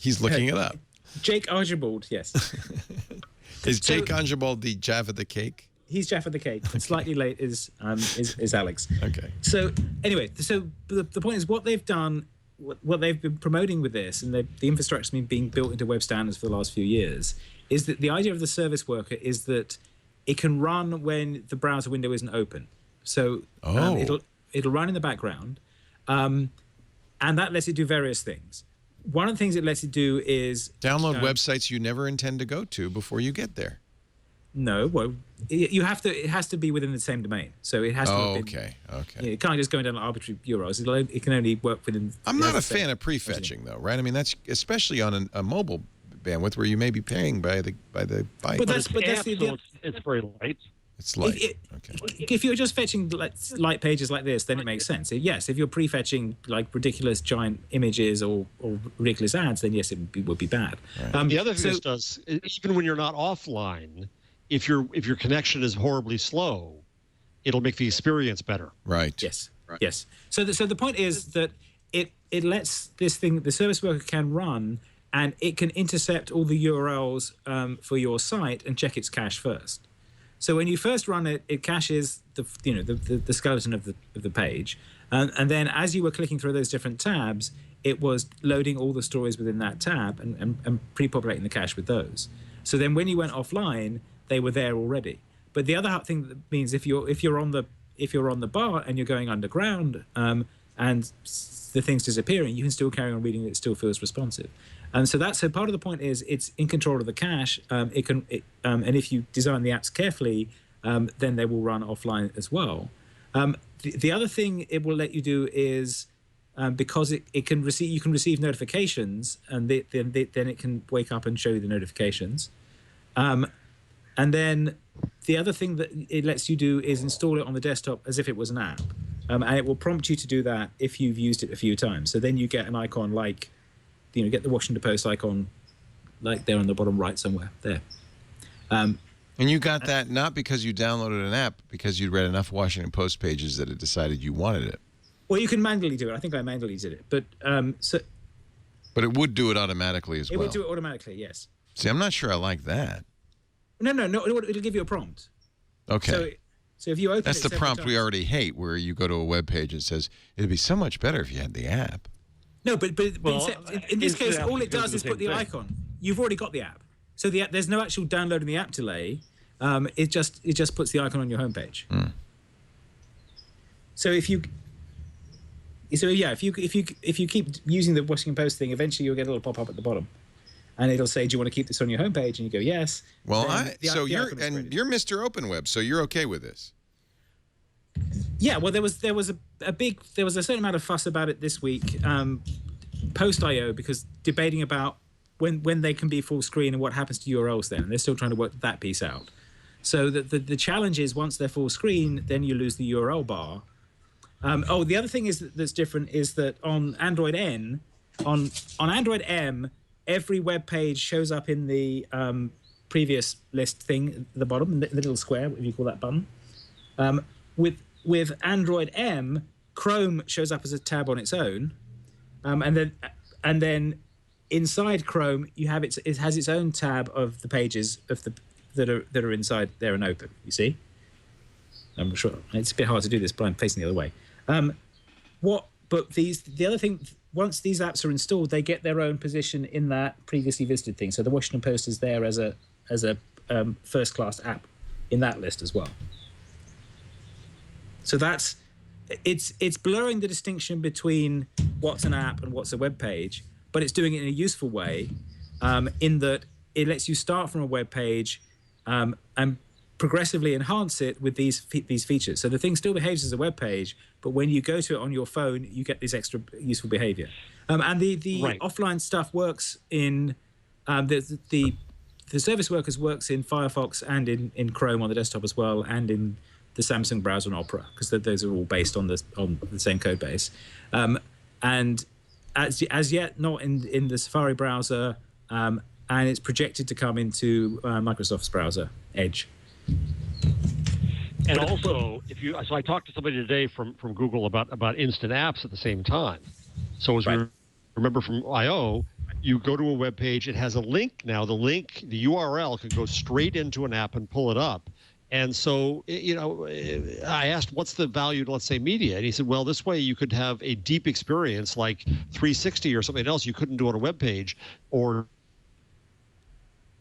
He's looking it up. Jake Archibald, yes. Is Jake Archibald the Jaffa the Cake? He's Jaffa the Cake. And Slightly Late is Alex. Okay. So anyway, the point is what they've done, what they've been promoting with this, and the infrastructure's been being built into web standards for the last few years, is that the idea of the service worker is that it can run when the browser window isn't open. So it'll run in the background, and that lets it do various things. One of the things it lets you do is download websites you never intend to go to before you get there. No, well, you have to. It has to be within the same domain, so it has to. Okay. It can't just go down arbitrary URLs. It can only work within. I'm not a fan of prefetching, though, right? I mean, that's especially on a mobile bandwidth where you may be paying by the byte. But it's very light. It's light. Okay. If you're just fetching light pages like this, then it makes sense. Yes, if you're prefetching like ridiculous giant images or ridiculous ads, then yes, it would be bad. Right. The other thing this does, even when you're not offline, if your connection is horribly slow, it'll make the experience better. Right. Yes. Right. Yes. So the point is that it lets this thing, the service worker can run, and it can intercept all the URLs for your site and check its cache first. So when you first run it, it caches the skeleton of the page, and then as you were clicking through those different tabs, it was loading all the stories within that tab and pre-populating the cache with those. So then when you went offline, they were there already. But the other thing that means if you're on the bar and you're going underground and the thing's disappearing, you can still carry on reading it. It still feels responsive. And so part of the point is it's in control of the cache. And if you design the apps carefully, then they will run offline as well. The other thing it will let you do is because you can receive notifications, and then it can wake up and show you the notifications. And then the other thing that it lets you do is install it on the desktop as if it was an app, and it will prompt you to do that if you've used it a few times. So then you get an icon like. Get the Washington Post icon like there on the bottom right somewhere there. And you got that not because you downloaded an app, because you'd read enough Washington Post pages that it decided you wanted it. Well, you can manually do it. I think I manually did it. But but it would do it automatically as well. It would do it automatically, yes. See, I'm not sure I like that. No. It'll give you a prompt. Okay. So if you open That's the prompt we already hate, where you go to a web page and it says, it'd be so much better if you had the app. No, but in this case, all it does is put the icon. You've already got the app, so there's no actual downloading the app delay. It just puts the icon on your homepage. So if you keep using the Washington Post thing, eventually you'll get a little pop up at the bottom, and it'll say, "Do you want to keep this on your homepage?" And you go, "Yes." Well, you're Mr. Open Web, so you're okay with this. Yeah, well, there was a certain amount of fuss about it this week, post-IO, because debating about when they can be full screen and what happens to URLs then, and they're still trying to work that piece out. So the challenge is once they're full screen, then you lose the URL bar. The other thing that's different is that on Android N, on Android M, every web page shows up in the previous list thing at the bottom, the little square, if you call that button. With Android M, Chrome shows up as a tab on its own, and then inside Chrome it has its own tab of the pages that are inside there and open. You see, I'm sure it's a bit hard to do this, but I'm facing the other way. But the other thing, once these apps are installed, they get their own position in that previously visited thing. So the Washington Post is there as a first class app in that list as well. So it's blurring the distinction between what's an app and what's a web page, but it's doing it in a useful way, in that it lets you start from a web page and progressively enhance it with these features. So the thing still behaves as a web page, but when you go to it on your phone, you get this extra useful behavior. And the offline stuff works in the service workers works in Firefox and in Chrome on the desktop as well, and in the Samsung browser and Opera, because those are all based on the same code base. And as yet, not in the Safari browser, and it's projected to come into Microsoft's browser, Edge. And also, so I talked to somebody today from Google about instant apps at the same time. So as we remember from I/O, you go to a web page, it has a link now. The URL can go straight into an app and pull it up. And so, I asked, what's the value to, let's say, media? And he said, well, this way you could have a deep experience like 360 or something else you couldn't do on a web page, or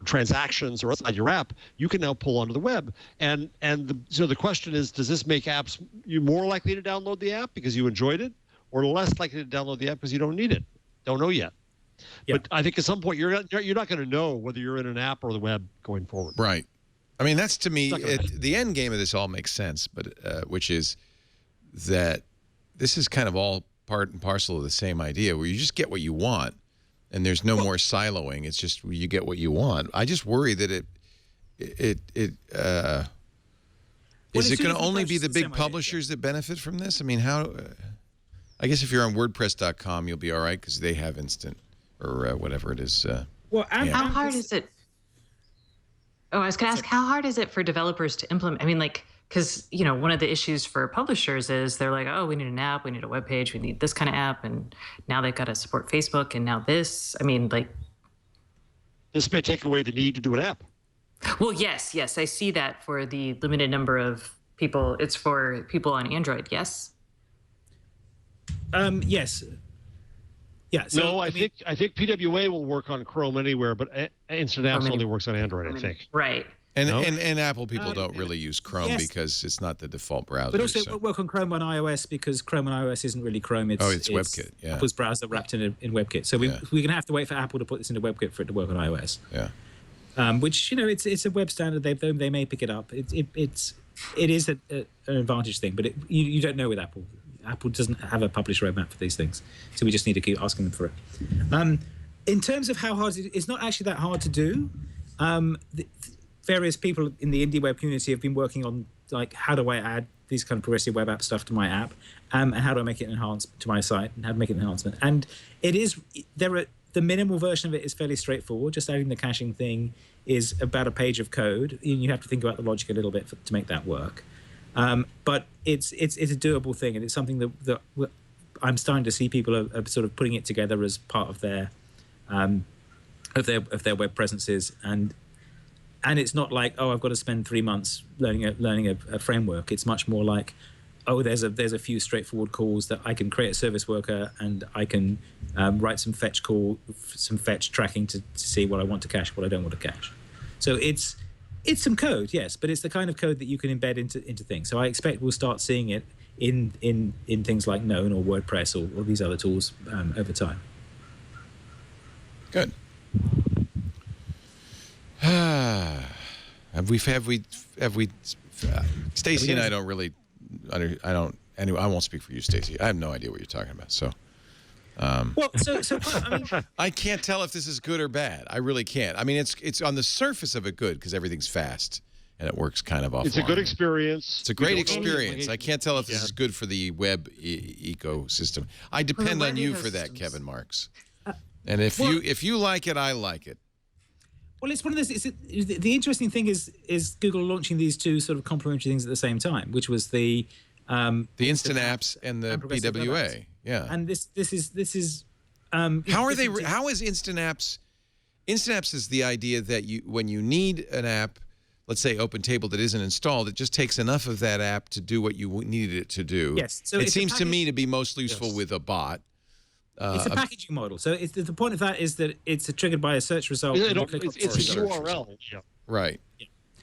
transactions or outside your app, you can now pull onto the web. And the question is, does this make apps you more likely to download the app because you enjoyed it, or less likely to download the app because you don't need it? Don't know yet. Yeah. But I think at some point you're not going to know whether you're in an app or the web going forward. Right. I mean, that's to me, the end game of this all makes sense, but which is that this is kind of all part and parcel of the same idea, where you just get what you want, and there's no more siloing. It's just you get what you want. I just worry that is it going to only be the big publishers that benefit from this? I mean, how? I guess if you're on WordPress.com, you'll be all right because they have instant or whatever it is. How hard is it? Oh, I was going to ask, how hard is it for developers to implement? I mean, because, one of the issues for publishers is they're like, oh, we need an app, we need a web page, we need this kind of app. And now they've got to support Facebook. And now this, I mean, this may take away the need to do an app. Well, yes. I see that for the limited number of people. It's for people on Android, yes? Yes. Yeah. So, no, I think PWA will work on Chrome anywhere, but Instant Apps only works on Android, I think. Right. And Apple people don't really use Chrome because it's not the default browser. But also it will work on Chrome on iOS, because Chrome on iOS isn't really Chrome. It's WebKit. Yeah. Apple's browser wrapped in WebKit. So we're going to have to wait for Apple to put this into WebKit for it to work on iOS. Yeah. Which it's a web standard. They may pick it up. It is an advantage thing, but you don't know with Apple. Apple doesn't have a published roadmap for these things, so we just need to keep asking them for it. In terms of how hard it's not actually that hard to do. Various people in the indie web community have been working on how do I add these kind of progressive web app stuff to my app, and how do I make it enhanced to my site, and how to make it an enhancement. And the minimal version of it is fairly straightforward. Just adding the caching thing is about a page of code. You have to think about the logic a little bit to make that work. But it's a doable thing, and it's something that I'm starting to see people are sort of putting it together as part of their web presences, and it's not like, oh, I've got to spend 3 months learning a framework. It's much more like, oh, there's a few straightforward calls that I can create a service worker, and I can write some fetch tracking to see what I want to cache, what I don't want to cache. So it's some code, yes, but it's the kind of code that you can embed into things. So I expect we'll start seeing it in things like Known or WordPress or these other tools over time. Good. Have we? Stacey and I don't really. Anyway, I won't speak for you, Stacey. I have no idea what you're talking about. So. I can't tell if this is good or bad. I really can't. I mean, it's on the surface of it good because everything's fast and it works kind of offline. It's a good experience. It's a great experience. I can't tell if this is good for the web ecosystem. I depend on you for that, Kevin Marks. And if you like it, I like it. Well, it's one of those. The interesting thing is Google launching these two sort of complementary things at the same time, which was the instant apps and the PWA. Yeah. And this is. How is instant apps? Instant apps is the idea that when you need an app, let's say OpenTable, that isn't installed, it just takes enough of that app to do what you needed it to do. Yes. So it seems to me to be most useful with a bot. It's a packaging model. So the point of that is that it's triggered by a search result. It's a URL. Yeah. Right.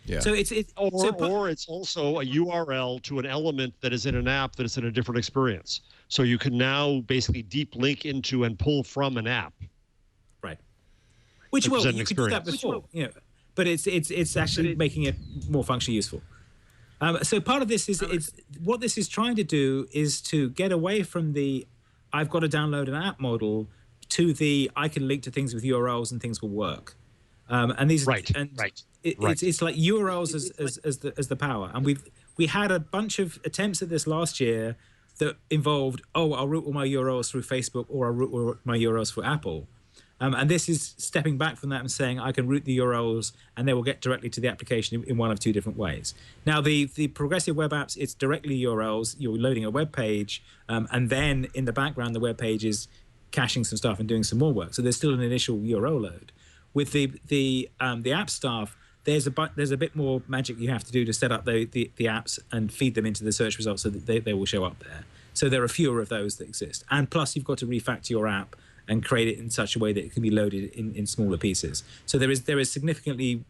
Yeah. So it's also a URL to an element that is in an app that is in a different experience. So you can now basically deep link into and pull from an app. Right. Which you could do that before. But it's actually making it more functionally useful. So part of this is what this is trying to do is to get away from the I've got to download an app model to the I can link to things with URLs and things will work. And these it's like URLs as the power. And we had a bunch of attempts at this last year that involved I'll route all my URLs through Facebook or I'll route all my URLs through Apple. And this is stepping back from that and saying I can route the URLs and they will get directly to the application in one of two different ways. Now, the progressive web apps, it's directly URLs. You're loading a web page, and then in the background, the web page is caching some stuff and doing some more work. So there's still an initial URL load. With the app stuff, there's a bit more magic you have to do to set up the apps and feed them into the search results so that they will show up there. So there are fewer of those that exist. And plus, you've got to refactor your app and create it in such a way that it can be loaded in smaller pieces. So there is significantly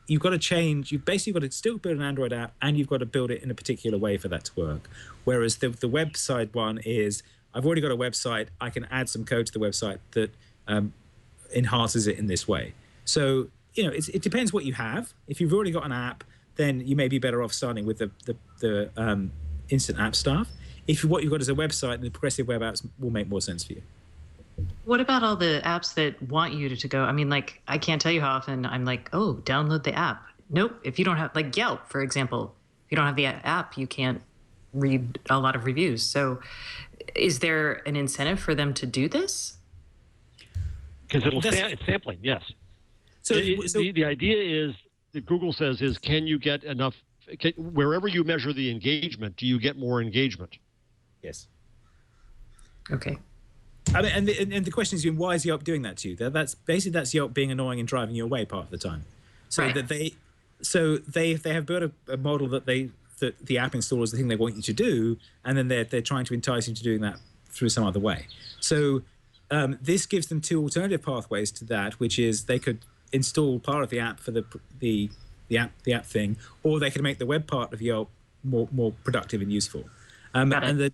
you've got to change. You've basically got to still build an Android app, and you've got to build it in a particular way for that to work. Whereas the website one is I've already got a website. I can add some code to the website that enhances it in this way. So it depends what you have. If you've already got an app, then you may be better off starting with the instant app stuff. If what you've got is a website, then the progressive web apps will make more sense for you. What about all the apps that want you to go? I mean, like, I can't tell you how often I'm like, download the app. Nope. If you don't have, like Yelp, for example, if you don't have the app, you can't read a lot of reviews. So is there an incentive for them to do this? Because it's sampling, yes. So the idea is that Google says is, can you get enough, wherever you measure the engagement, do you get more engagement? Yes. Okay. I mean, and the question is, why is Yelp doing that to you? That's Yelp being annoying and driving you away part of the time. So right. they have built a model that the app installer is the thing they want you to do, and then they're trying to entice you to doing that through some other way. So this gives them two alternative pathways to that, which is they could install part of the app for the app thing, or they could make the web part of Yelp more productive and useful. And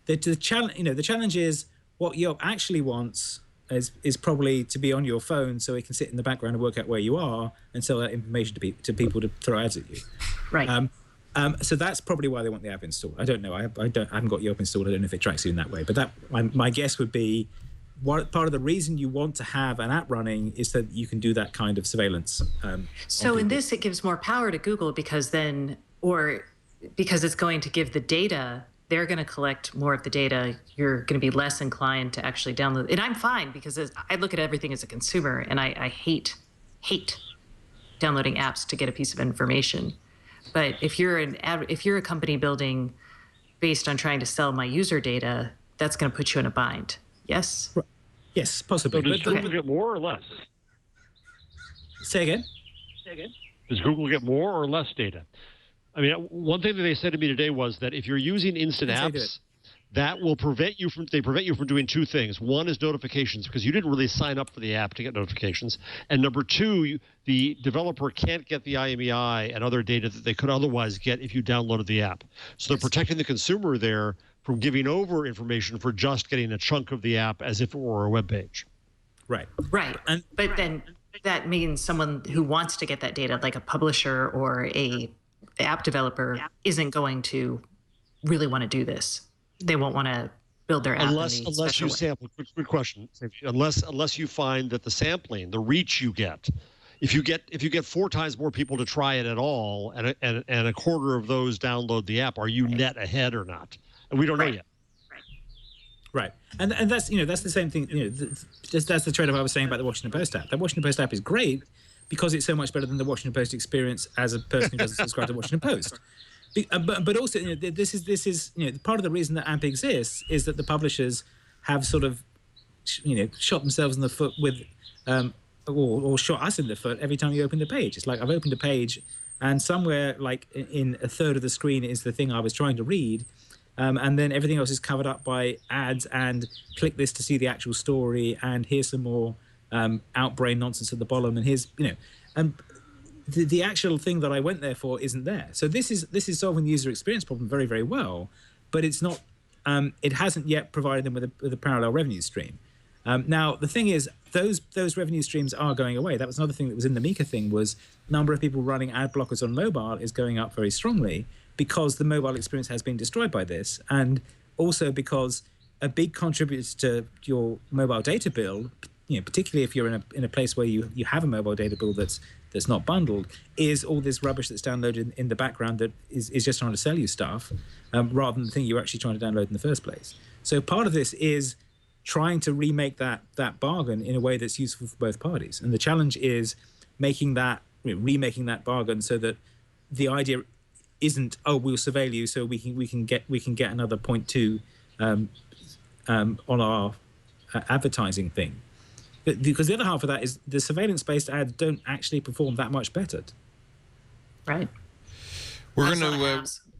the challenge is what Yelp actually wants is probably to be on your phone so it can sit in the background and work out where you are and sell that information to people to throw ads at you. Right. So that's probably why they want the app installed. I don't know. I haven't got Yelp installed. I don't know if it tracks you in that way. But my guess would be part of the reason you want to have an app running is that you can do that kind of surveillance. So in this, it gives more power to Google because it's going to give the data. They're going to collect more of the data. You're going to be less inclined to actually download. And I'm fine because I look at everything as a consumer, and I hate downloading apps to get a piece of information. But if you're a company building based on trying to sell my user data, that's going to put you in a bind. Yes? Right. Yes, possibly. So does Google get more or less? Say again? Does Google get more or less data? I mean, one thing that they said to me today was that if you're using instant apps, that will prevent you from doing two things. One is notifications, because you didn't really sign up for the app to get notifications. And number two, the developer can't get the IMEI and other data that they could otherwise get if you downloaded the app. So they're protecting the consumer there from giving over information for just getting a chunk of the app as if it were a web page. Right. But then that means someone who wants to get that data, like a publisher or a app developer, isn't going to really want to do this. They won't want to build their app unless you sample. Good question. Unless you find that the sampling, the reach you get, if you get 4 times more people to try it at all, and a quarter of those download the app, are you net ahead or not? And we don't know yet. Right, and that's that's the same thing. That's the trade-off I was saying about the Washington Post app. The Washington Post app is great because it's so much better than the Washington Post experience as a person who doesn't subscribe to the Washington Post. But also, this is part of the reason that AMP exists is that the publishers have sort of shot themselves in the foot with or shot us in the foot every time you open the page. It's like I've opened a page and somewhere like in a third of the screen is the thing I was trying to read. And then everything else is covered up by ads and click this to see the actual story and here's some more outbrain nonsense at the bottom and here's and the actual thing that I went there for isn't there. So this is solving the user experience problem very, very well, but it's not it hasn't yet provided them with a parallel revenue stream. Now the thing is those revenue streams are going away. That was another thing that was in the Meeker thing was number of people running ad blockers on mobile is going up very strongly because the mobile experience has been destroyed by this, and also because a big contributor to your mobile data bill, particularly if you're in a place where you have a mobile data bill that's not bundled, is all this rubbish that's downloaded in the background that is just trying to sell you stuff, rather than the thing you're actually trying to download in the first place. So part of this is trying to remake that bargain in a way that's useful for both parties, and the challenge is remaking that bargain so that the idea isn't we'll surveil you so we can get another 0.2 on our advertising thing, because the other half of that is the surveillance-based ads don't actually perform that much better. Right. We're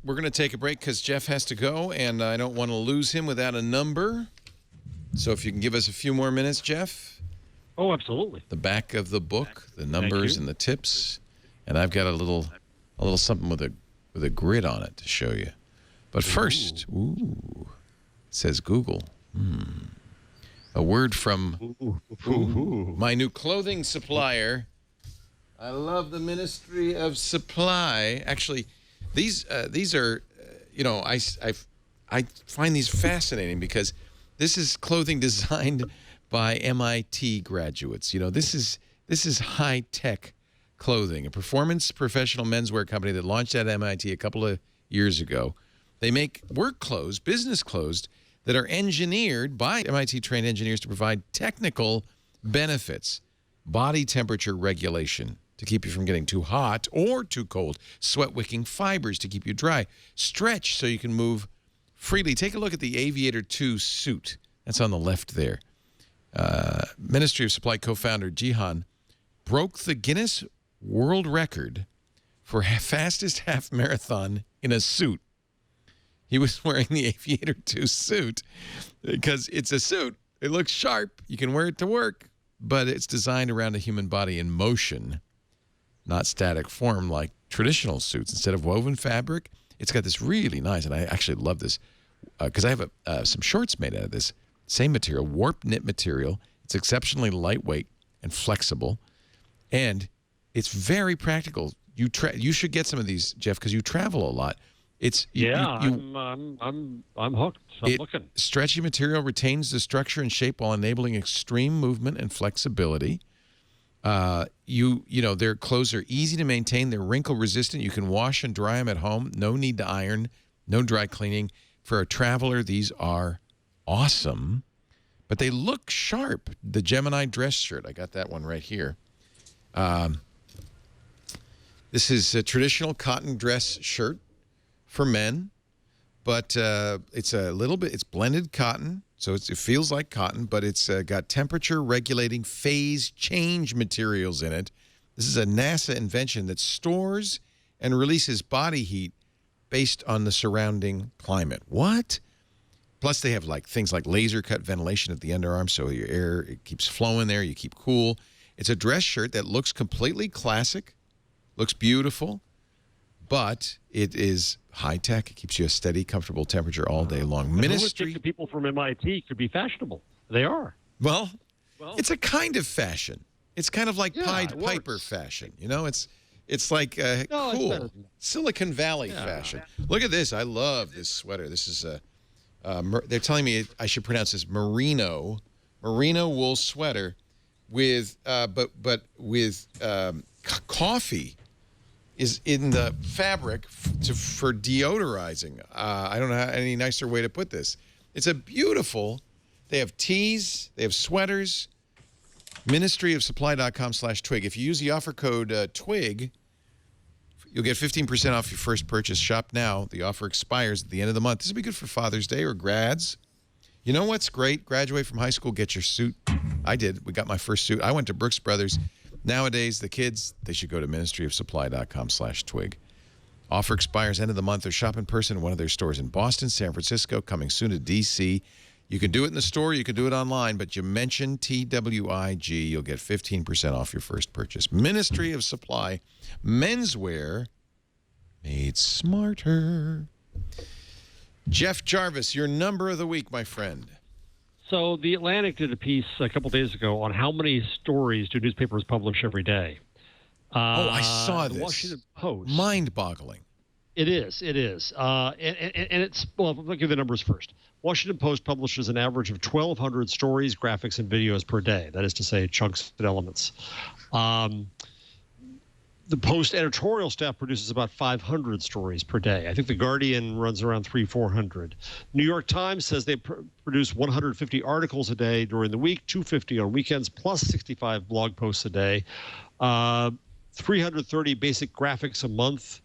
gonna take a break because Jeff has to go, and I don't want to lose him without a number. So if you can give us a few more minutes, Jeff. Oh, absolutely. The back of the book, the numbers and the tips, and I've got a little something with a grid on it to show you. But first, it says Google. A word from my new clothing supplier. I love the Ministry of Supply. Actually, these are, I find these fascinating because this is clothing designed by MIT graduates. This is high-tech clothing, a performance professional menswear company that launched at MIT a couple of years ago. They make work clothes, business clothes, that are engineered by MIT-trained engineers to provide technical benefits, body temperature regulation to keep you from getting too hot or too cold, sweat-wicking fibers to keep you dry, stretch so you can move freely. Take a look at the Aviator 2 suit. That's on the left there. Ministry of Supply co-founder Jihan broke the Guinness World Record for fastest half marathon in a suit. He was wearing the Aviator 2 suit because it's a suit. It looks sharp. You can wear it to work, but it's designed around a human body in motion, not static form like traditional suits. Instead of woven fabric, it's got this really nice, and I actually love this because I have some shorts made out of this same material, warp knit material. It's exceptionally lightweight and flexible, and it's very practical. You should get some of these, Jeff, because you travel a lot. I'm hooked. I'm looking. Stretchy material retains the structure and shape while enabling extreme movement and flexibility. Their clothes are easy to maintain. They're wrinkle resistant. You can wash and dry them at home. No need to iron. No dry cleaning. For a traveler, these are awesome, but they look sharp. The Gemini dress shirt. I got that one right here. This is a traditional cotton dress shirt for men, but it's blended cotton, so it feels like cotton, but it's got temperature regulating phase change materials in it. This is a NASA invention that stores and releases body heat based on the surrounding climate. What? Plus they have things like laser cut ventilation at the underarm, so your air, it keeps flowing there, you keep cool. It's a dress shirt that looks completely classic, looks beautiful, but it is high-tech. It keeps you a steady, comfortable temperature all day long. Ministry. The people from MIT could be fashionable. They are. Well, it's a kind of fashion. It's kind of like Pied Piper fashion. It's like cool Silicon Valley fashion. Look at this. I love this sweater. This is they're telling me I should pronounce this merino wool sweater with coffee is in the fabric for deodorizing. I don't know any nicer way to put this. It's a beautiful. They have tees. They have sweaters. ministryofsupply.com/twig. If you use the offer code TWIG, you'll get 15% off your first purchase. Shop now. The offer expires at the end of the month. This will be good for Father's Day or grads. You know what's great? Graduate from high school, get your suit. I did. We got my first suit. I went to Brooks Brothers. Nowadays, the kids, they should go to ministryofsupply.com/twig. Offer expires end of the month, or shop in person in one of their stores in Boston, San Francisco, coming soon to D.C. You can do it in the store, you can do it online, but you mention TWIG, you'll get 15% off your first purchase. Ministry of Supply, menswear made smarter. Jeff Jarvis, your number of the week, my friend. So The Atlantic did a piece a couple days ago on how many stories do newspapers publish every day. I saw this. The Washington Post. Mind-boggling. It is. And it's, well, I'll give you the numbers first. Washington Post publishes an average of 1,200 stories, graphics, and videos per day. That is to say, chunks and elements. The Post editorial staff produces about 500 stories per day. I think The Guardian runs around 300-400. New York Times says they produce 150 articles a day during the week, 250 on weekends, plus 65 blog posts a day, 330 basic graphics a month,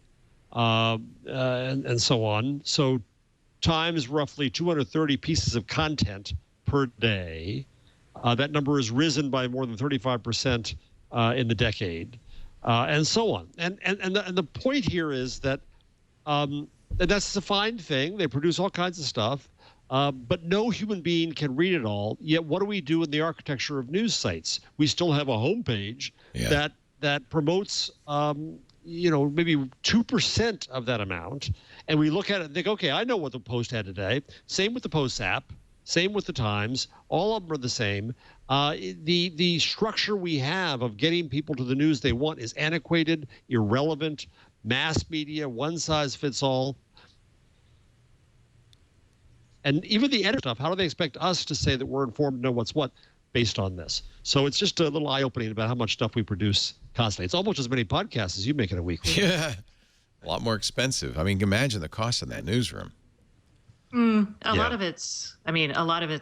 and so on. So Times roughly 230 pieces of content per day. That number has risen by more than 35% in the decade. And so on. And the point here is that that's a fine thing. They produce all kinds of stuff, but no human being can read it all. Yet what do we do in the architecture of news sites? We still have a homepage that promotes, maybe 2% of that amount. And we look at it and think, okay, I know what the Post had today. Same with the Post app. Same with the Times. All of them are the same. The structure we have of getting people to the news they want is antiquated, irrelevant, mass media, one size fits all. And even the editor stuff, how do they expect us to say that we're informed and know what's what based on this? So it's just a little eye-opening about how much stuff we produce constantly. It's almost as many podcasts as you make in a week. Yeah, a lot more expensive. I mean, imagine the cost of that newsroom. A lot of it's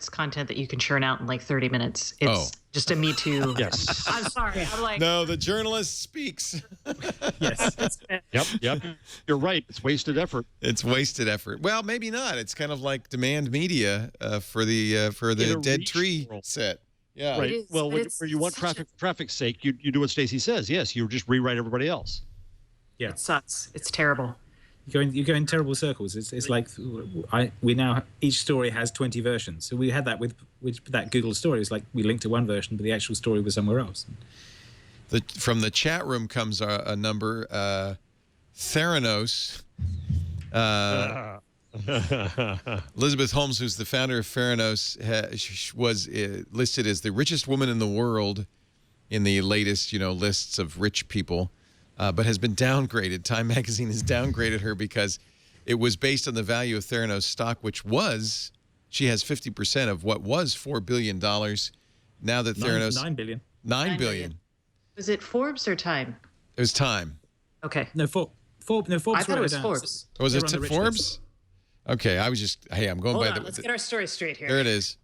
content that you can churn out in like 30 minutes. It's just a Me Too. Yes. I'm sorry. I'm like, no, the journalist speaks. Yes. Yep. You're right. It's wasted effort. It's wasted effort. Well, maybe not. It's kind of like demand media for the dead tree set. Yeah. Right. Well, where you want traffic's sake, you do what Stacey says. Yes, you just rewrite everybody else. Yeah. It sucks. It's terrible. You go in terrible circles. It's like we now each story has 20 versions. So we had that with that Google story. It's like we linked to one version, but the actual story was somewhere else. From the chat room comes a number. Theranos. Elizabeth Holmes, who's the founder of Theranos, was listed as the richest woman in the world in the latest lists of rich people. But has been downgraded. Time magazine has downgraded her because it was based on the value of Theranos stock, which was, she has 50% of what was $4 billion. Now that Theranos... $9 billion. $9 billion. Was it Forbes or Time? It was Time. Okay. No, Forbes. I thought it was Forbes. Oh, was it Forbes? Okay, I was just... Hey, I'm going Hold by on, let's get our story straight here. There it is.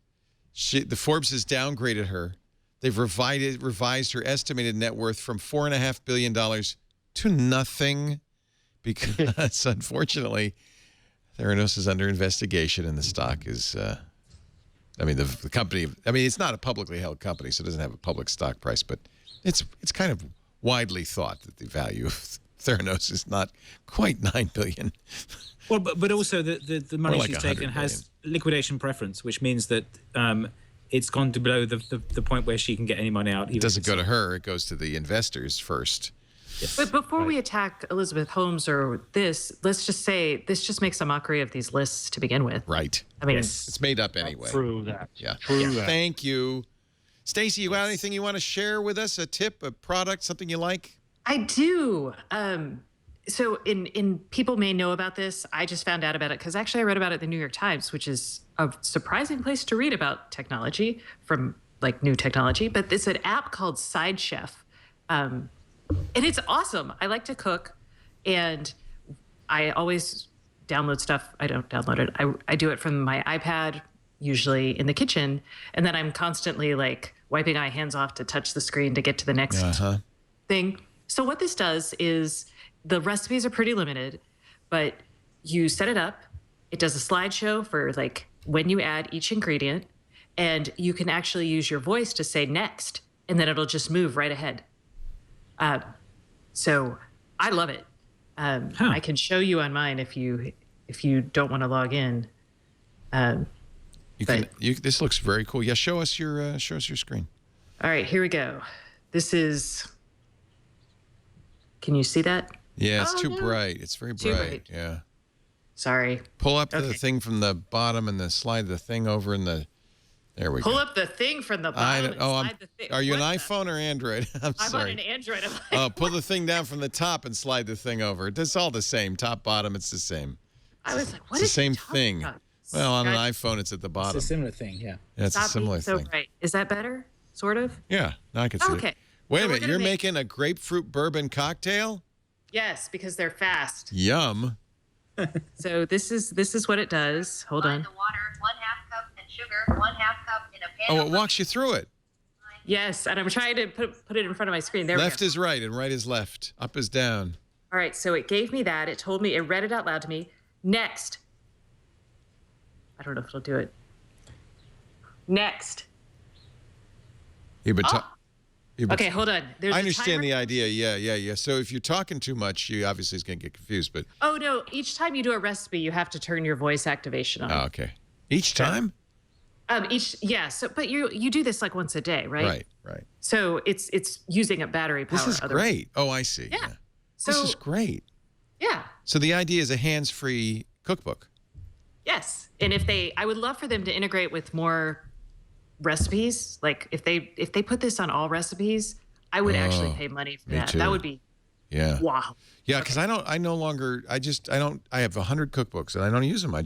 The Forbes has downgraded her. They've revised her estimated net worth from $4.5 billion to nothing because, unfortunately, Theranos is under investigation and the stock is, the company, it's not a publicly held company, so it doesn't have a public stock price, but it's kind of widely thought that the value of Theranos is not quite $9 billion. Well, but also the money like she's taken has liquidation preference, which means that it's gone to below the point where she can get any money out. It doesn't go to her, it goes to the investors first. Yes. But before we attack Elizabeth Holmes or this, let's just say this just makes a mockery of these lists to begin with. Right. I mean, it's made up anyway. True that. Yeah. True that. Thank you. Stacey, you got anything you want to share with us? A tip, a product, something you like? I do. So in people may know about this. I just found out about it because actually I read about it in the New York Times, which is a surprising place to read about technology from like new technology, but it's an app called Side Chef. And it's awesome. I like to cook, and I always download stuff. I don't download it. I do it from my iPad, usually in the kitchen, and then I'm constantly like wiping my hands off to touch the screen to get to the next thing. So what this does is the recipes are pretty limited, but you set it up. It does a slideshow for like when you add each ingredient, and you can actually use your voice to say next, and then it'll just move right ahead. So I love it. I can show you on mine if you don't want to log in. This looks very cool. Yeah, show us your screen. All right, here we go. This is. Can you see that? Yeah, it's too bright. It's very bright. Yeah. Sorry. Pull up the thing from the bottom and then slide the thing over in the. There we go. Pull up the thing from the bottom. Slide the thing. Are you an iPhone or Android? I'm sorry. I'm on an Android. Pull the thing down from the top and slide the thing over. It's all the same. Top, bottom, it's the same. I was like, what is the same thing. About? Well, on an iPhone, it's at the bottom. It's a similar thing, yeah. Yeah, it's a similar thing. So bright. Is that better? Sort of? Yeah, now I can see it. Okay. Wait a minute, you're making a grapefruit bourbon cocktail? Yes, because they're fast. Yum. So this is what it does. Hold on. The water, 1/2 cup, and sugar, 1/2 cup in a pan. Oh, it walks you through it. Yes, and I'm trying to put it in front of my screen. There Left we go. is right and right is left. Up is down. All right, so it gave me that. It told me, it read it out loud to me. Next. I don't know if it'll do it. Next. Yeah, but okay, hold on. I understand the idea. Yeah. So if you're talking too much, you obviously is going to get confused. But oh no! Each time you do a recipe, you have to turn your voice activation on. Oh, okay. Each time? So but you do this like once a day, right? Right. So it's using up battery power. This is great. Oh, I see. Yeah. This is great. Yeah. So the idea is a hands-free cookbook. Yes, and I would love for them to integrate with more recipes. Like if they put this on all recipes, I would actually pay money for that. Too. That would be wow. Yeah, because I have 100 cookbooks and I don't use them. I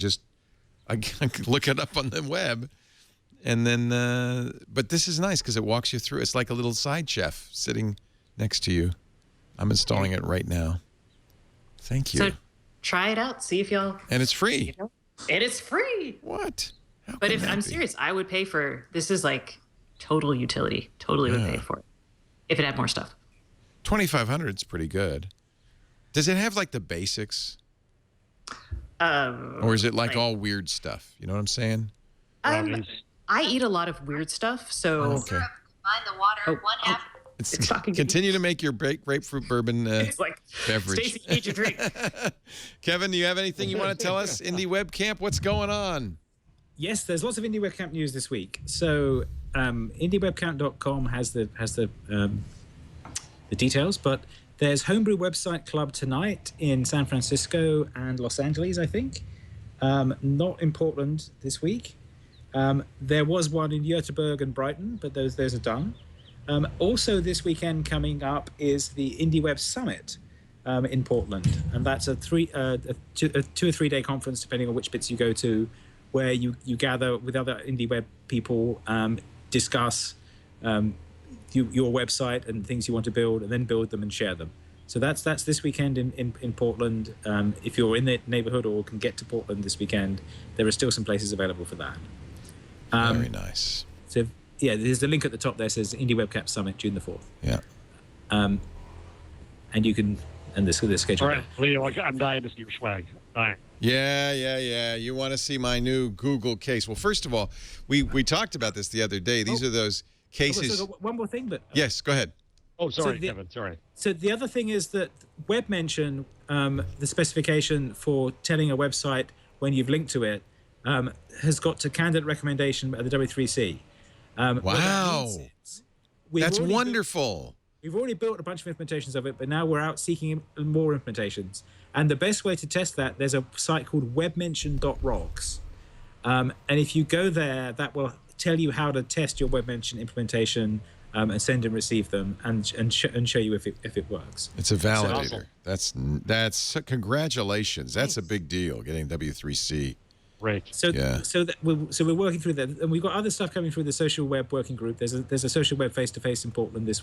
look it up on the web, and then but this is nice because it walks you through. It's like a little side chef sitting next to you. I'm installing it right now. Thank you. So try it out. See if y'all. And it's free. And it's free. What? But if I'm serious, I would pay for this. Is like total utility. Totally would pay for it if it had more stuff. 2,500 is pretty good. Does it have like the basics? Or is it like all weird stuff? You know what I'm saying? I eat a lot of weird stuff, so. Okay. Combine the water, 1/2. It's continue to make your grapefruit bourbon it's like, beverage. Stacey, eat your drink. Kevin, do you have anything you want to tell us? Indie Webcamp, what's going on? Yes, there's lots of Indie Webcamp news this week. So indiewebcamp.com has the details, but there's Homebrew Website Club tonight in San Francisco and Los Angeles, I think. Not in Portland this week. There was one in Göteborg and Brighton, but those are done. Also this weekend coming up is the Indie Web Summit in Portland, and that's a 2 or 3 day conference, depending on which bits you go to, where you gather with other indie web people, discuss your website and things you want to build, and then build them and share them. So that's this weekend in Portland. If you're in the neighborhood or can get to Portland this weekend, there are still some places available for that. Very nice. So yeah, there's the link at the top there says Indie Webcamp Summit, June the 4th. Yeah. And you can, and the schedule. All right, Leo, I'm dying to see your swag. All right. Yeah. You want to see my new Google case? Well, first of all, we talked about this the other day. These are those cases. One more thing, but yes, go ahead. Oh, sorry, Kevin. Sorry. So the other thing is that web mention, the specification for telling a website when you've linked to it, has got to candidate recommendation at the W3C. Wow, that's wonderful. We've already built a bunch of implementations of it, but now we're out seeking more implementations. And the best way to test that, there's a site called webmention.rocks. And if you go there, that will tell you how to test your webmention implementation and send and receive them and show you if it works. It's a validator. That's congratulations. That's a big deal, getting W3C. Right. So we're working through that, and we've got other stuff coming through the social web working group. There's a social web face-to-face in Portland this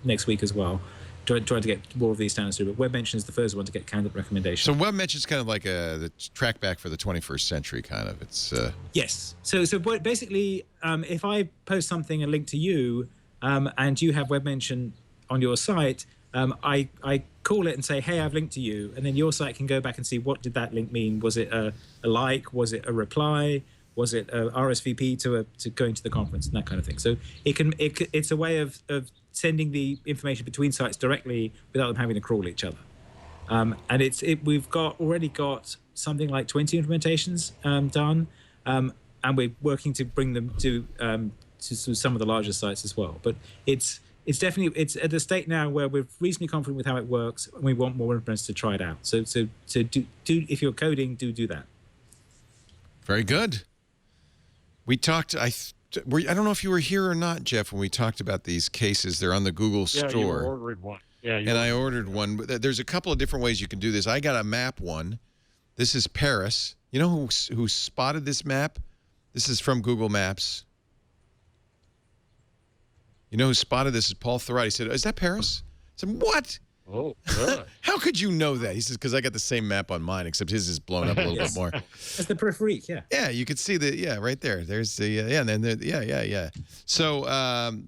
next week as well, trying to get more of these standards through. But Web Mention is the first one to get candidate recommendations. So Web Mention is kind of like the track back for the 21st century, kind of. It's yes. So basically, if I post something and link to you, and you have Web Mention on your site, I call it and say, hey, I've linked to you, and then your site can go back and see what did that link mean. Was it a like? Was it a reply? Was it a RSVP to going to the conference and that kind of thing? So it's a way of sending the information between sites directly without them having to crawl each other. And we've already got something like 20 implementations done, and we're working to bring them to some of the larger sites as well. But it's at the state now where we're reasonably confident with how it works, and we want more implementers to try it out. So do if you're coding, do that. very good. We talked. I don't know if you were here or not, Jeff, when we talked about these cases. They're on the Google store. You ordered one. Yeah, I ordered one. But there's a couple of different ways you can do this. I got a map one. This is Paris. You know who spotted this map? This is from Google Maps. You know who spotted this is Paul Thurrott. He said, is that Paris? I said, what? Oh, really? How could you know that? He says, because I got the same map on mine, except his is blown up a little bit more. That's the periphery, yeah. Yeah, you could see right there. There's the, and then, yeah. So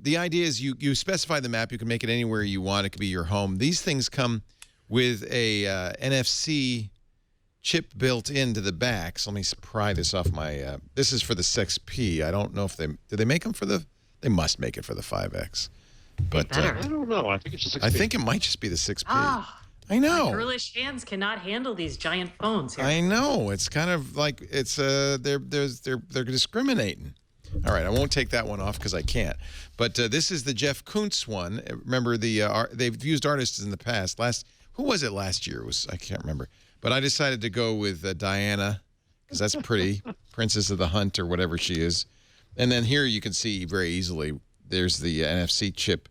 the idea is you specify the map. You can make it anywhere you want. It could be your home. These things come with a NFC chip built into the back. So let me pry this off my, this is for the 6P. I don't know if do they make them for they must make it for the 5X. But I don't know. I think it's just 6P. I think it might just be the 6P. Ah, I know. My girlish hands cannot handle these giant phones here. I know. It's kind of like it's they're discriminating. All right, I won't take that one off because I can't. But this is the Jeff Kuntz one. Remember they've used artists in the past. Who was it last year? I can't remember. But I decided to go with Diana because that's pretty, Princess of the Hunt or whatever she is. And then here you can see very easily there's the NFC chip.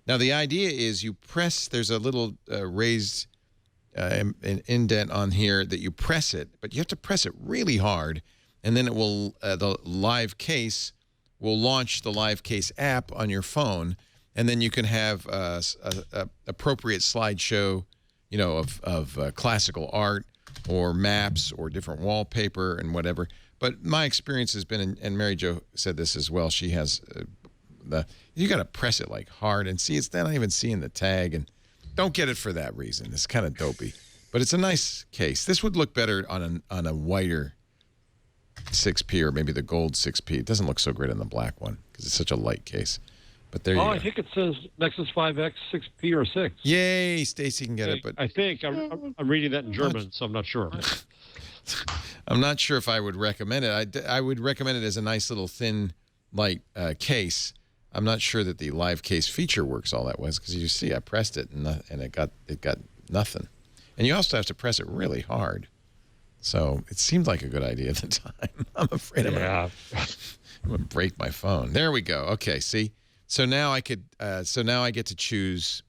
Now the idea is you press. There's a little raised an indent on here that you press it, but you have to press it really hard, and then it will the Live Case will launch the Live Case app on your phone, and then you can have a appropriate slideshow, of classical art or maps or different wallpaper and whatever. But my experience has been, and Mary Jo said this as well. She has you got to press it like hard and see. It's not even seeing the tag, and don't get it for that reason. It's kind of dopey, but it's a nice case. This would look better on a whiter 6P or maybe the gold 6P. It doesn't look so great on the black one because it's such a light case. But there you go. I think it says Nexus 5X 6P or 6. Yay, Stacey can get it. But I think I'm reading that in German, so I'm not sure. I'm not sure if I would recommend it. I would recommend it as a nice little thin, light case. I'm not sure that the Live Case feature works all that well because you see, I pressed it and it got nothing. And you also have to press it really hard. So it seemed like a good idea at the time. I'm afraid I'm gonna break my phone. There we go. Okay, see. So now I get to choose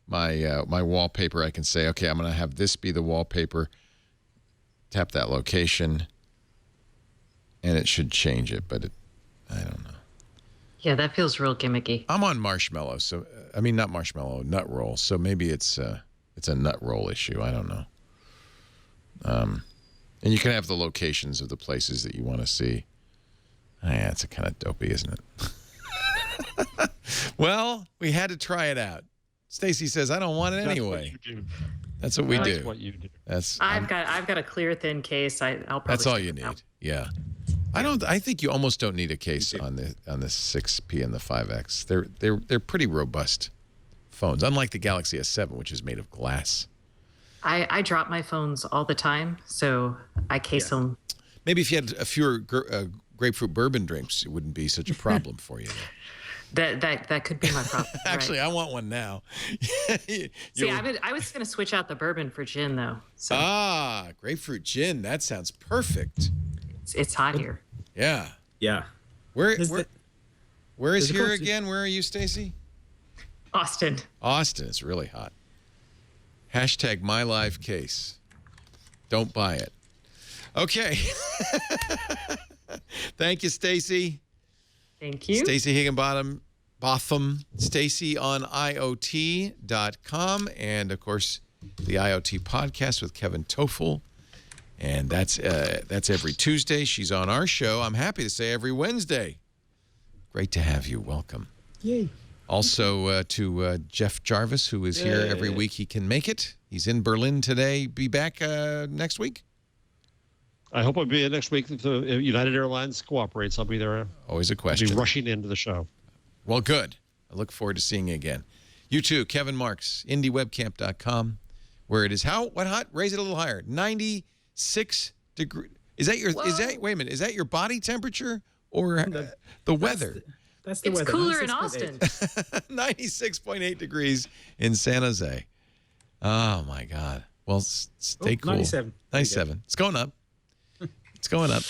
my my wallpaper. I can say, okay, I'm gonna have this be the wallpaper. Tap that location, and it should change it. But I don't know. Yeah, that feels real gimmicky. I'm on Marshmallow, so I mean not Marshmallow, Nut Roll. So maybe it's a Nut Roll issue. I don't know. And you can have the locations of the places that you want to see. Yeah, it's kind of dopey, isn't it? Well, we had to try it out. Stacey says, I don't want it anyway. That's what we do. That's what you do. I've got a clear thin case. I'll probably. That's all you need. Yeah. I think you almost don't need a case on the 6P and the 5X. They're pretty robust phones, unlike the Galaxy S7, which is made of glass. I drop my phones all the time, so I case them. Maybe if you had a fewer grapefruit bourbon drinks, it wouldn't be such a problem for you. That could be my problem. Actually, right. I want one now. See, I was going to switch out the bourbon for gin, though. So. Grapefruit gin. That sounds perfect. It's hot here. Yeah. Yeah. Where is here again? Where are you, Stacey? Austin. Austin. It's really hot. # MyLiveCase. Don't buy it. Okay. Thank you, Stacey. Thank you. Stacey Higginbotham, Stacey on IoT.com, and of course the IoT podcast with Kevin Toffel. And that's every Tuesday. She's on our show. I'm happy to say every Wednesday. Great to have you. Welcome. Yay. Also to Jeff Jarvis, who is here every week. He can make it. He's in Berlin today. Be back next week? I hope I'll be here next week if the United Airlines cooperates. I'll be there. Always a question. I'll be rushing into the show. Well, good. I look forward to seeing you again. You too, Kevin Marks, IndieWebCamp.com, where it is what hot? Raise it a little higher. 96 degrees. Is that wait a minute, is that your body temperature or the weather? That's the it's weather. Cooler in Austin. 96.8 degrees in San Jose. Oh, my God. Well, stay cool. 97. 97. It's going up. It's going up.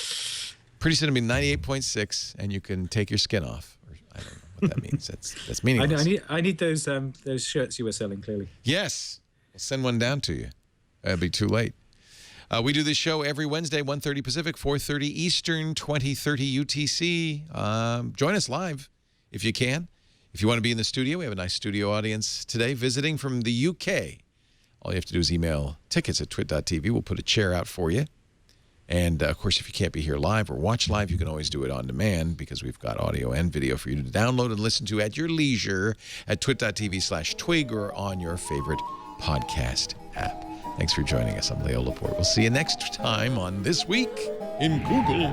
Pretty soon it'll be 98.6, and you can take your skin off. Or, I don't know what that means. That's meaningless. I need those shirts you were selling, clearly. Yes. We'll send one down to you. It'll be too late. We do this show every Wednesday, 1:30 Pacific, 4:30 Eastern, 20:30 UTC. Join us live if you can. If you want to be in the studio, we have a nice studio audience today visiting from the UK. All you have to do is email tickets@twit.tv. We'll put a chair out for you. And, of course, if you can't be here live or watch live, you can always do it on demand because we've got audio and video for you to download and listen to at your leisure at twit.tv/twig or on your favorite podcast app. Thanks for joining us. I'm Leo Laporte. We'll see you next time on This Week in Google.